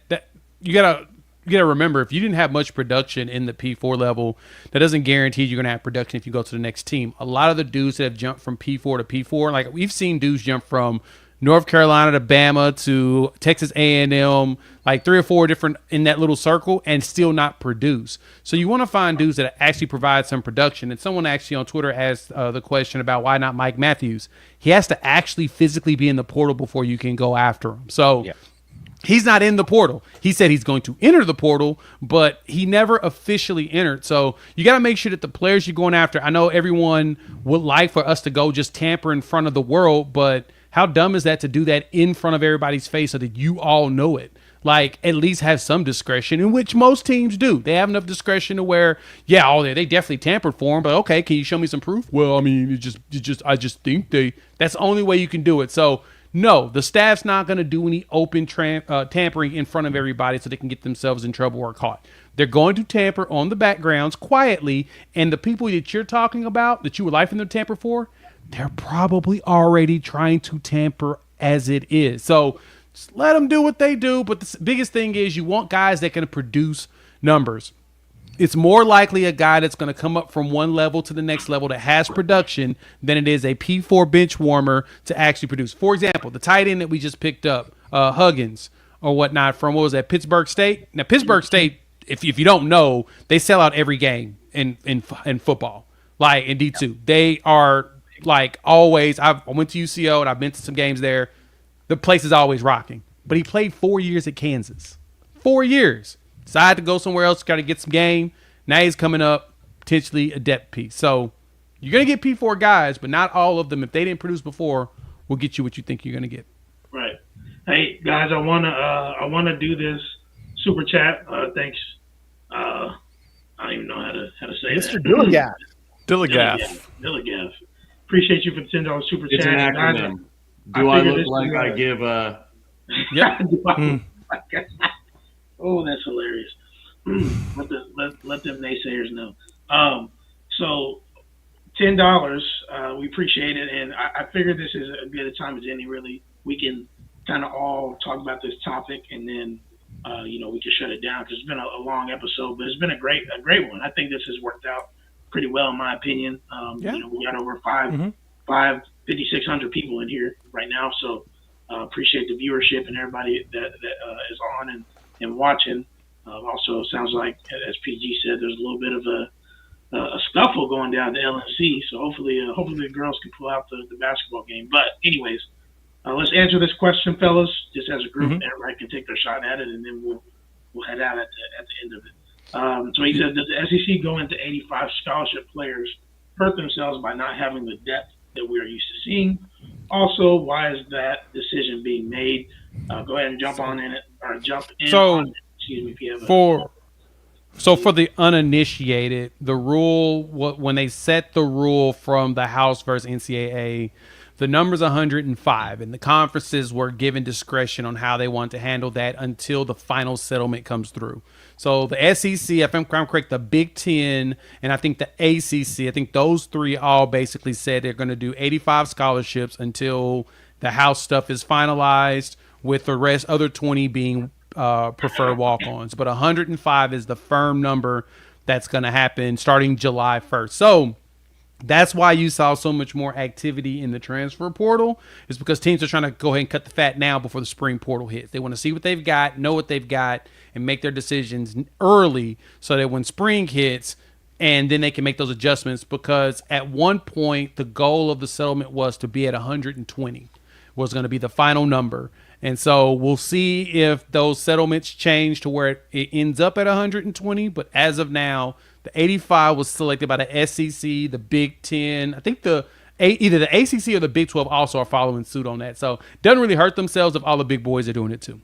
you gotta remember, if you didn't have much production in the P4 level, that doesn't guarantee you're gonna have production if you go to the next team. A lot of the dudes that have jumped from P4 to P4, like we've seen dudes jump from North Carolina to Bama to Texas A&M, like 3 or 4 different in that little circle, and still not produce. So you want to find dudes that actually provide some production. And someone actually on Twitter asked the question about why not Mike Matthews. He has to actually physically be in the portal before you can go after him. So he's not in the portal. He said he's going to enter the portal, but he never officially entered. So you got to make sure that the players you're going after, I know everyone would like for us to go just tamper in front of the world, but how dumb is that to do that in front of everybody's face so that you all know it? Like, at least have some discretion, in which most teams do. They have enough discretion to where, they definitely tampered for him, but okay, can you show me some proof? Well, I mean, I just think that's the only way you can do it. So, no, the staff's not going to do any open tampering in front of everybody so they can get themselves in trouble or caught. They're going to tamper on the backgrounds quietly, and the people that you're talking about that you would like them to tamper for, they're probably already trying to tamper as it is. So just let them do what they do. But the biggest thing is you want guys that can produce numbers. It's more likely a guy that's going to come up from one level to the next level that has production than it is a P4 bench warmer to actually produce. For example, the tight end that we just picked up, Huggins or whatnot from, what was that, Pittsburgh State? Now, Pittsburgh State, if you don't know, they sell out every game in football. like in D2. They are like always. I went to UCO and I've been to some games there. The place is always rocking. But he played 4 years at Kansas. 4 years. Decided to go somewhere else, got to get some game. Now he's coming up, potentially a depth piece. So you're going to get P4 guys, but not all of them, if they didn't produce before, will get you what you think you're going to get. Right. Hey, guys, I wanna do this super chat. Thanks. I don't even know how to say Mr. that. Dilligaff. Dilligaff. Appreciate you for the $10 super It's chat. an Guys, acronym. Do I figured look this like was, I give a? Yep. Oh, that's hilarious. let them naysayers know. So $10, we appreciate it, and I figured this is as good a time as any. Really, we can kind of all talk about this topic, and then we can shut it down because it's been a long episode, but it's been a great one. I think this has worked out pretty well, in my opinion. We got over 5,600 people in here right now, so appreciate the viewership and everybody that is on and watching. Also, sounds like, as PG said, there's a little bit of a scuffle going down to LNC, so hopefully the girls can pull out the basketball game. But anyways, let's answer this question, fellas, just as a group. Everybody can take their shot at it, and then we'll head out at the end of it. So he said, does the SEC go into 85 scholarship players hurt themselves by not having the depth that we are used to seeing? Also, why is that decision being made? Go ahead and jump in on it. Excuse me if you have So for the uninitiated, the rule, when they set the rule from the House versus NCAA, the number's 105, and the conferences were given discretion on how they want to handle that until the final settlement comes through. So the SEC, if I'm correct, the Big Ten, and I think the ACC, I think those three all basically said they're going to do 85 scholarships until the House stuff is finalized, with the other 20 being preferred walk-ons. But 105 is the firm number that's going to happen starting July 1st. So that's why you saw so much more activity in the transfer portal, is because teams are trying to go ahead and cut the fat now before the spring portal hits. They want to see what they've got, know what they've got, and make their decisions early so that when spring hits, and then they can make those adjustments, because at one point the goal of the settlement was to be at 120 was going to be the final number. And so we'll see if those settlements change to where it ends up at 120. But as of now, the 85 was selected by the SEC, the Big Ten. I think either the ACC or the Big 12 also are following suit on that. So it doesn't really hurt themselves if all the big boys are doing it too.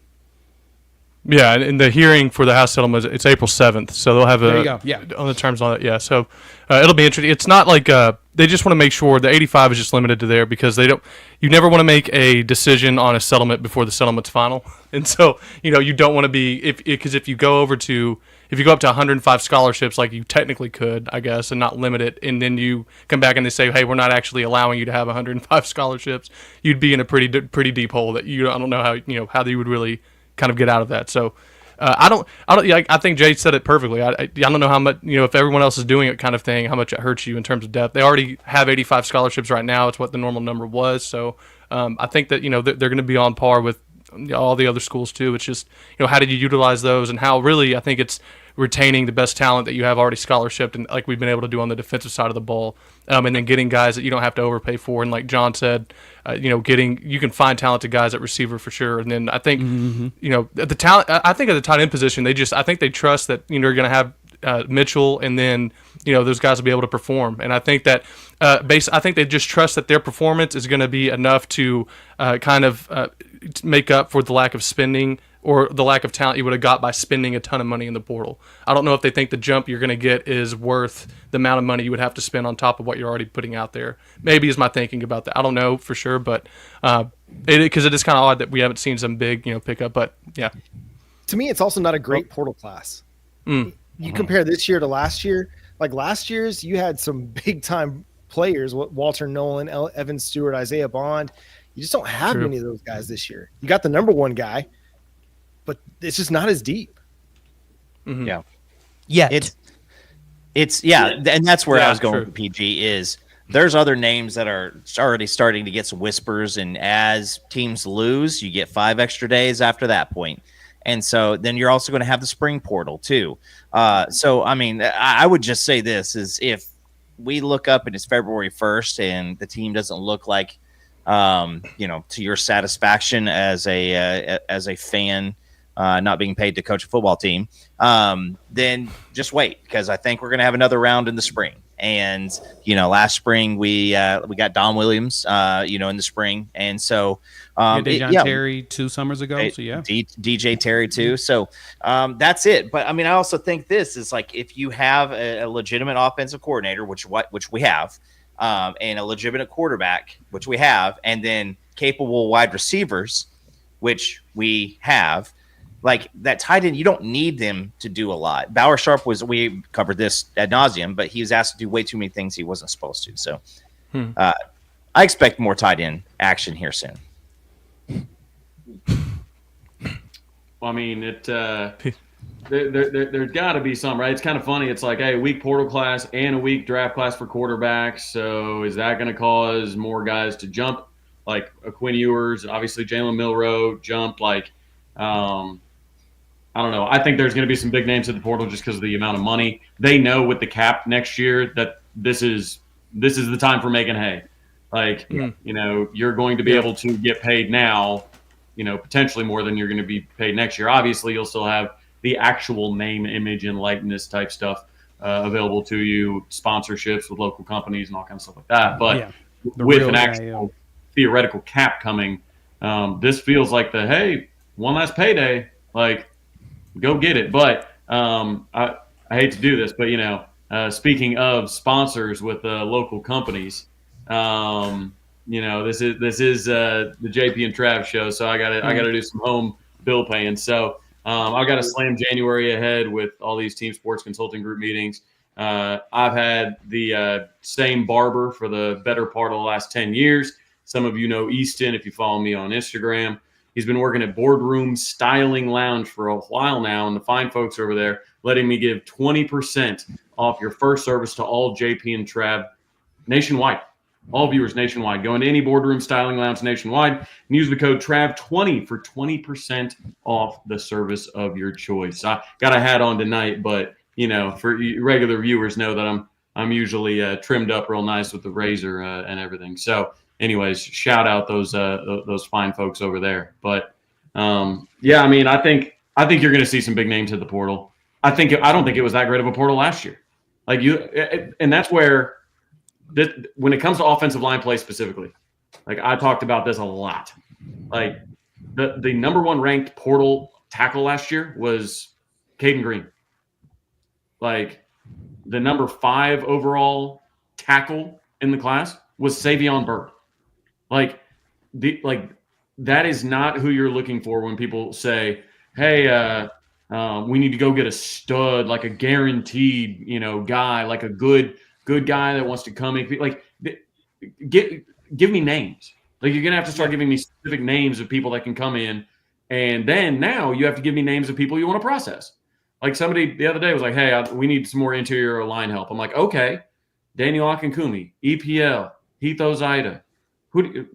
Yeah, and the hearing for the House settlement, it's April 7th, so they'll have there you go. Yeah, on the terms on it. Yeah, so it'll be interesting. It's not like they just want to make sure the 85 is just limited to there, because you never want to make a decision on a settlement before the settlement's final, and so you don't want to be because if you go up to 105 scholarships, like you technically could, I guess, and not limit it, and then you come back and they say, hey, we're not actually allowing you to have 105 scholarships, you'd be in a pretty deep hole that I don't know how you would really kind of get out of that. So I think Jay said it perfectly. I don't know how much, if everyone else is doing it kind of thing, how much it hurts you in terms of depth. They already have 85 scholarships right now. It's what the normal number was. So I think that, they're going to be on par with all the other schools too. It's just, how did you utilize those, and how really, I think it's retaining the best talent that you have already scholarshiped, and like we've been able to do on the defensive side of the ball, and then getting guys that you don't have to overpay for. And like John said, you can find talented guys at receiver for sure. And then I think, the talent, I think at the tight end position, I think they trust that, you're going to have Mitchell, and then, those guys will be able to perform. And I think that I think they just trust that their performance is going to be enough to kind of make up for the lack of spending or the lack of talent you would have got by spending a ton of money in the portal. I don't know if they think the jump you're going to get is worth the amount of money you would have to spend on top of what you're already putting out there. Maybe is my thinking about that. I don't know for sure, but because it is kind of odd that we haven't seen some big pickup. But yeah, to me, it's also not a great portal class. You compare this year to last year. Like last year's, you had some big time players: Walter Nolan, Evan Stewart, Isaiah Bond. You just don't have many of those guys this year. You got the number one guy, but it's just not as deep. Yeah. Yeah. It's and that's where I was going with PG is there's other names that are already starting to get some whispers, and as teams lose, you get 5 extra days after that point. And so then you're also going to have the spring portal too. So, I mean, I would just say this is if we look up and it's February 1st and the team doesn't look like, to your satisfaction as a fan, not being paid to coach a football team, then just wait, because I think we're going to have another round in the spring. And, last spring we got Don Williams, in the spring. And so, Terry 2 summers ago. So yeah, DJ Terry too. So, that's it. But I mean, I also think this is like, if you have a legitimate offensive coordinator, which we have, and a legitimate quarterback, which we have, and then capable wide receivers, which we have, like that tight end, you don't need them to do a lot. Bauer Sharp we covered this ad nauseum, but he was asked to do way too many things he wasn't supposed to. So I expect more tight end action here soon. Well, I mean, there's got to be some, right? It's kind of funny. It's like, hey, a weak portal class and a weak draft class for quarterbacks. So is that going to cause more guys to jump? Like Quinn Ewers, obviously Jalen Milroe jumped. Like, I don't know. I think there's going to be some big names at the portal just because of the amount of money. They know with the cap next year that this is the time for making hay. Like, you're going to be able to get paid now, potentially more than you're going to be paid next year. Obviously, you'll still have the actual name, image, and likeness type stuff available to you, sponsorships with local companies and all kinds of stuff like that. But with an actual theoretical cap coming, this feels like hey, one last payday, like, go get it. But I hate to do this, but speaking of sponsors with local companies, this is the JP and Trav show, so I gotta do some home bill paying. So I got to slam January ahead with all these team sports consulting group meetings. I've had the same barber for the better part of the last 10 years. Some of you know Easton if you follow me on Instagram. He's been working at Boardroom Styling Lounge for a while now, and the fine folks over there letting me give 20% off your first service to all JP and Trav nationwide. All viewers nationwide. Go into any Boardroom Styling Lounge nationwide and use the code TRAV20 for 20% off the service of your choice. I got a hat on tonight, but for regular viewers know that I'm usually trimmed up real nice with the razor and everything. So, anyways, shout out those fine folks over there. But I mean, I think you're going to see some big names at the portal. I don't think it was that great of a portal last year. Like and that's where when it comes to offensive line play specifically, like I talked about this a lot. Like the number one ranked portal tackle last year was Caden Green. Like the number 5 overall tackle in the class was Savion Byrd. Like that is not who you're looking for when people say, hey, we need to go get a stud, like a guaranteed, guy, like a good guy that wants to come in. Like, give me names. Like, you're going to have to start giving me specific names of people that can come in. And then now you have to give me names of people you want to process. Like somebody the other day was like, hey, we need some more interior line help. I'm like, okay, Daniel Akinkumi, EPL, Heath Ozida,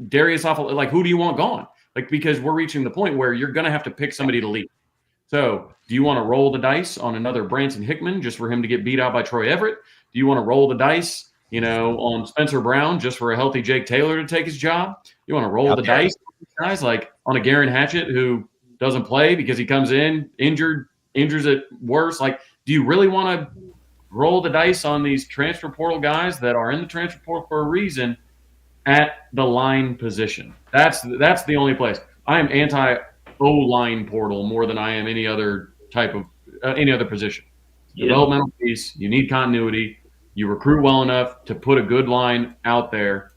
Darius Awful, like, who do you want gone? Like, because we're reaching the point where you're going to have to pick somebody to leave. So do you want to roll the dice on another Branson Hickman just for him to get beat out by Troy Everett? Do you want to roll the dice, on Spencer Brown just for a healthy Jake Taylor to take his job? You want to roll the dice, guys, like on a Garen Hatchett who doesn't play because he comes in injured, injures it worse? Like, do you really want to roll the dice on these transfer portal guys that are in the transfer portal for a reason at the line position? That's the only place. I am anti O-line portal more than I am any other type of any other position. Developmental piece. You need continuity. You recruit well enough to put a good line out there.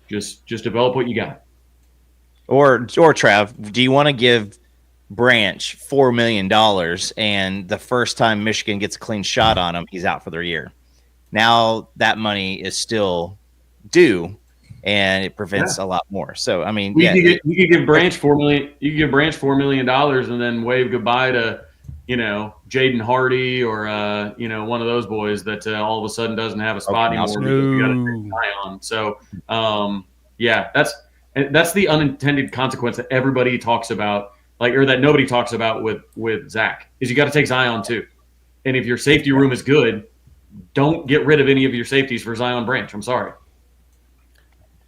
Just develop what you got. Or Trav, do you want to give Branch $4 million and the first time Michigan gets a clean shot on him, he's out for the year? Now that money is still due, and it prevents a lot more. So I mean, you could give Branch $4 million. You could give Branch $4 million and then wave goodbye to Jaden Hardy or one of those boys that all of a sudden doesn't have a spot anymore because you got to tie on. So that's the unintended consequence that everybody talks about, or that nobody talks about with Zach, is you got to take Zion too. And if your safety room is good, don't get rid of any of your safeties for Zion Branch. I'm sorry.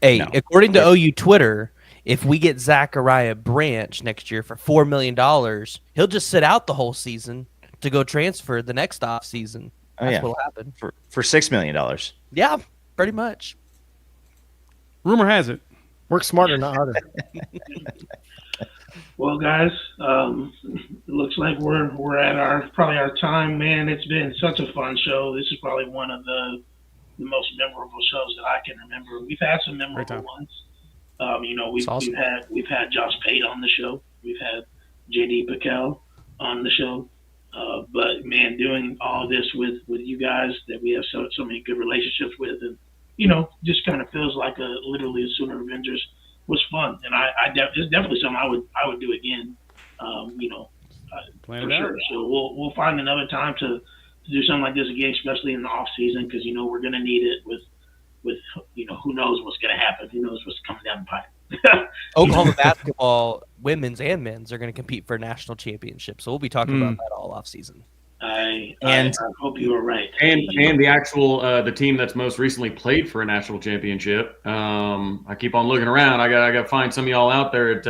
Hey, No. according to OU Twitter, if we get Zachariah Branch next year for $4 million, he'll just sit out the whole season to go transfer the next off season. Oh, That's yeah. what'll happen. For $6 million. Yeah, pretty much. Rumor has it. Work smarter, not harder. Well, guys, it looks like we're at probably our time, man. It's been such a fun show. This is probably one of the most memorable shows that I can remember. We've had some memorable ones. We've had Josh Pate on the show. We've had JD Piquel on the show. But man, doing all this with you guys that we have so many good relationships with, and just kind of feels like literally a Sooner Avengers was fun, and it's definitely something I would do again. For sure. So we'll find another time to do something like this again, especially in the off season, because we're going to need it with who knows what's going to happen, who knows what's coming down the pipe. Oklahoma basketball, women's and men's, are going to compete for a national championship, so we'll be talking about that all off season. I hope you are right. And the actual the team that's most recently played for a national championship. I keep on looking around. I got to find some of y'all out there at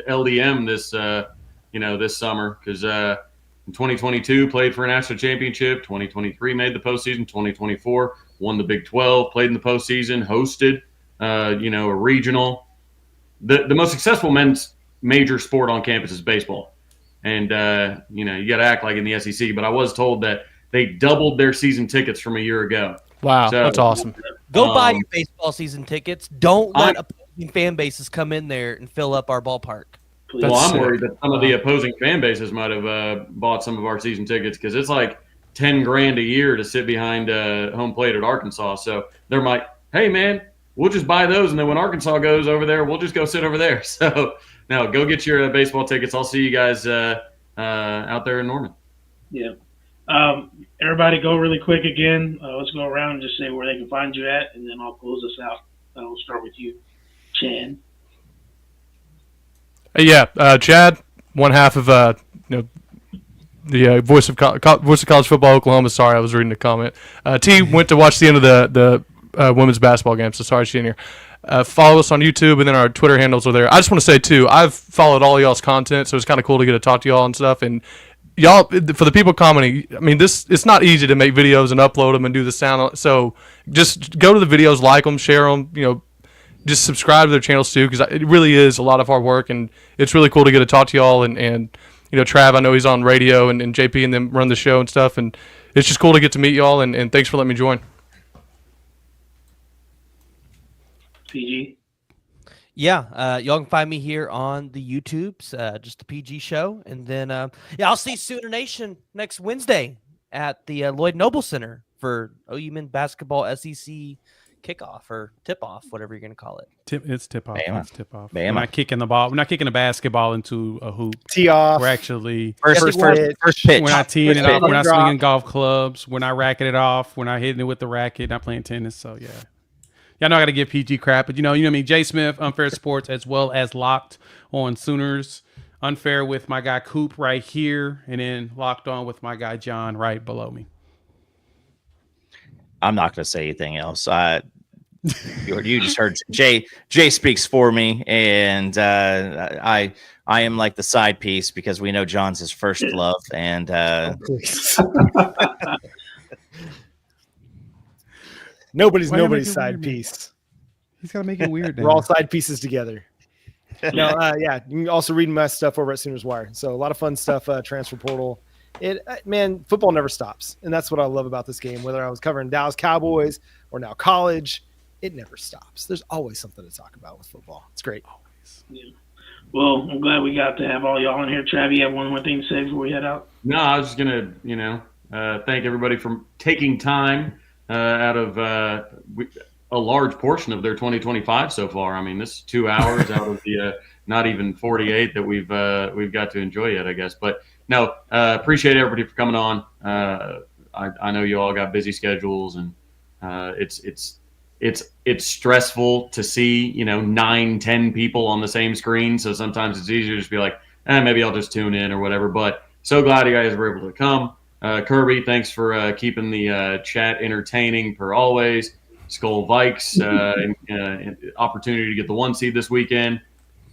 LDM this summer, because in 2022 played for a national championship. 2023 made the postseason. 2024 won the Big 12, played in the postseason, hosted a regional. The most successful men's major sport on campus is baseball. And, you got to act like in the SEC. But I was told that they doubled their season tickets from a year ago. Wow, that's awesome. Go buy your baseball season tickets. Don't let opposing fan bases come in there and fill up our ballpark. Well, I'm worried that some of the opposing fan bases might have bought some of our season tickets, because it's like $10,000 a year to sit behind home plate at Arkansas. So they're like, hey, man, we'll just buy those. And then when Arkansas goes over there, we'll just go sit over there. So no, go get your baseball tickets. I'll see you guys out there in Norman. Yeah. Everybody go really quick again. Let's go around and just say where they can find you at, and then I'll close us out. We'll start with you, Chan. Chad, one half of the voice of college football Oklahoma. Sorry, I was reading the comment. T went to watch the end of the women's basketball game, so sorry she's in here. Follow us on YouTube, and then our Twitter handles are there. I just want to say too, I've followed all y'all's content, so it's kind of cool to get to talk to y'all and stuff. And y'all, for the people commenting, I mean, it's not easy to make videos and upload them and do the sound. So just go to the videos, like them, share them. Just subscribe to their channels too, because it really is a lot of hard work, and it's really cool to get to talk to y'all. And Trav, I know he's on radio, and JP and them run the show and stuff, and it's just cool to get to meet y'all. And thanks for letting me join. PG. Yeah, y'all can find me here on the YouTubes, just the PG show, and then I'll see Sooner Nation next Wednesday at the Lloyd Noble Center for OU men basketball SEC kickoff or tip-off, whatever you're going to call it. It's tip-off. It's tip-off. Bama. We're not kicking the ball. We're not kicking the basketball into a hoop. Tee-off. We're actually First pitch. We're not teeing it off. We're not drop. swinging golf clubs. We're not racketing it off. We're not hitting it with the racket. Not playing tennis. So yeah, y'all know I got to give PG crap. But you know what I mean. Jay Smith, Unfair Sports, as well as Locked on Sooners. Unfair with my guy Coop right here, and then Locked On with my guy John right below me. I'm not going to say anything else. You just heard Jay speaks for me, and I am like the side piece, because we know John's his first love, and nobody's Why you make it side weird, man? piece. He's got to make it weird. We're all side pieces together. No, yeah. You can also read my stuff over at Sooners Wire. So a lot of fun stuff. Transfer portal. Football never stops, and that's what I love about this game. Whether I was covering Dallas Cowboys or now college, it never stops. There's always something to talk about with football. It's great. Always. Yeah. Well, I'm glad we got to have all y'all in here. Trav, you have one more thing to say before we head out? No, I was just gonna, thank everybody for taking time out of a large portion of their 2025 so far. I mean, this is 2 hours out of the not even 48 that we've got to enjoy yet, I guess. But no, appreciate everybody for coming on. I know you all got busy schedules, and it's stressful to see 9-10 people on the same screen. So sometimes it's easier to just be like, maybe I'll just tune in or whatever. But so glad you guys were able to come. Kirby, thanks for keeping the chat entertaining per always. Skull Vikes, opportunity to get the 1 seed this weekend.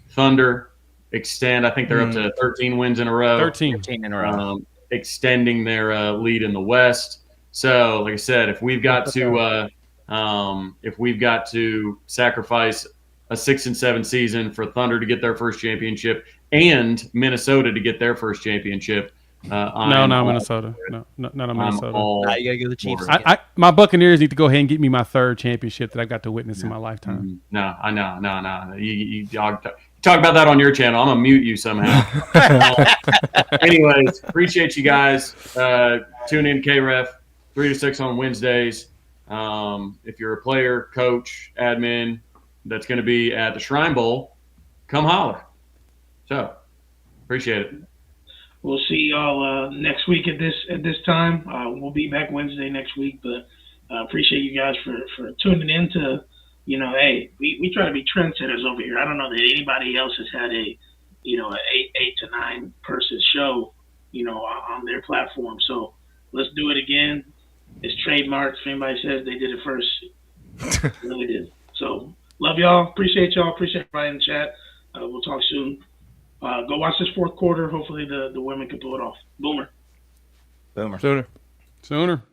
Thunder extend. I think they're up to 13 wins in a row. 13 in a row. Extending their lead in the West. So, like I said, if we've got to sacrifice a 6 and 7 season for Thunder to get their first championship and Minnesota to get their first championship, Minnesota. No, not Minnesota. You gotta go the Chiefs. My Buccaneers need to go ahead and get me my 3rd championship that I got to witness in my lifetime. No. You talk about that on your channel. I'm gonna mute you somehow. Anyways, appreciate you guys. Tune in KREF 3 to 6 on Wednesdays. If you're a player, coach, admin that's going to be at the Shrine Bowl, come holler. So, appreciate it. We'll see y'all next week at this time. We'll be back Wednesday next week, but appreciate you guys for tuning in to, hey, we try to be trendsetters over here. I don't know that anybody else has had a, an 8 to 9 person show, on their platform. So let's do it again. It's trademarked. If anybody says they did it first, they really did. So love y'all. Appreciate y'all. Appreciate everybody in the chat. We'll talk soon. Go watch this 4th quarter. Hopefully the women can pull it off. Boomer. Sooner. Sooner.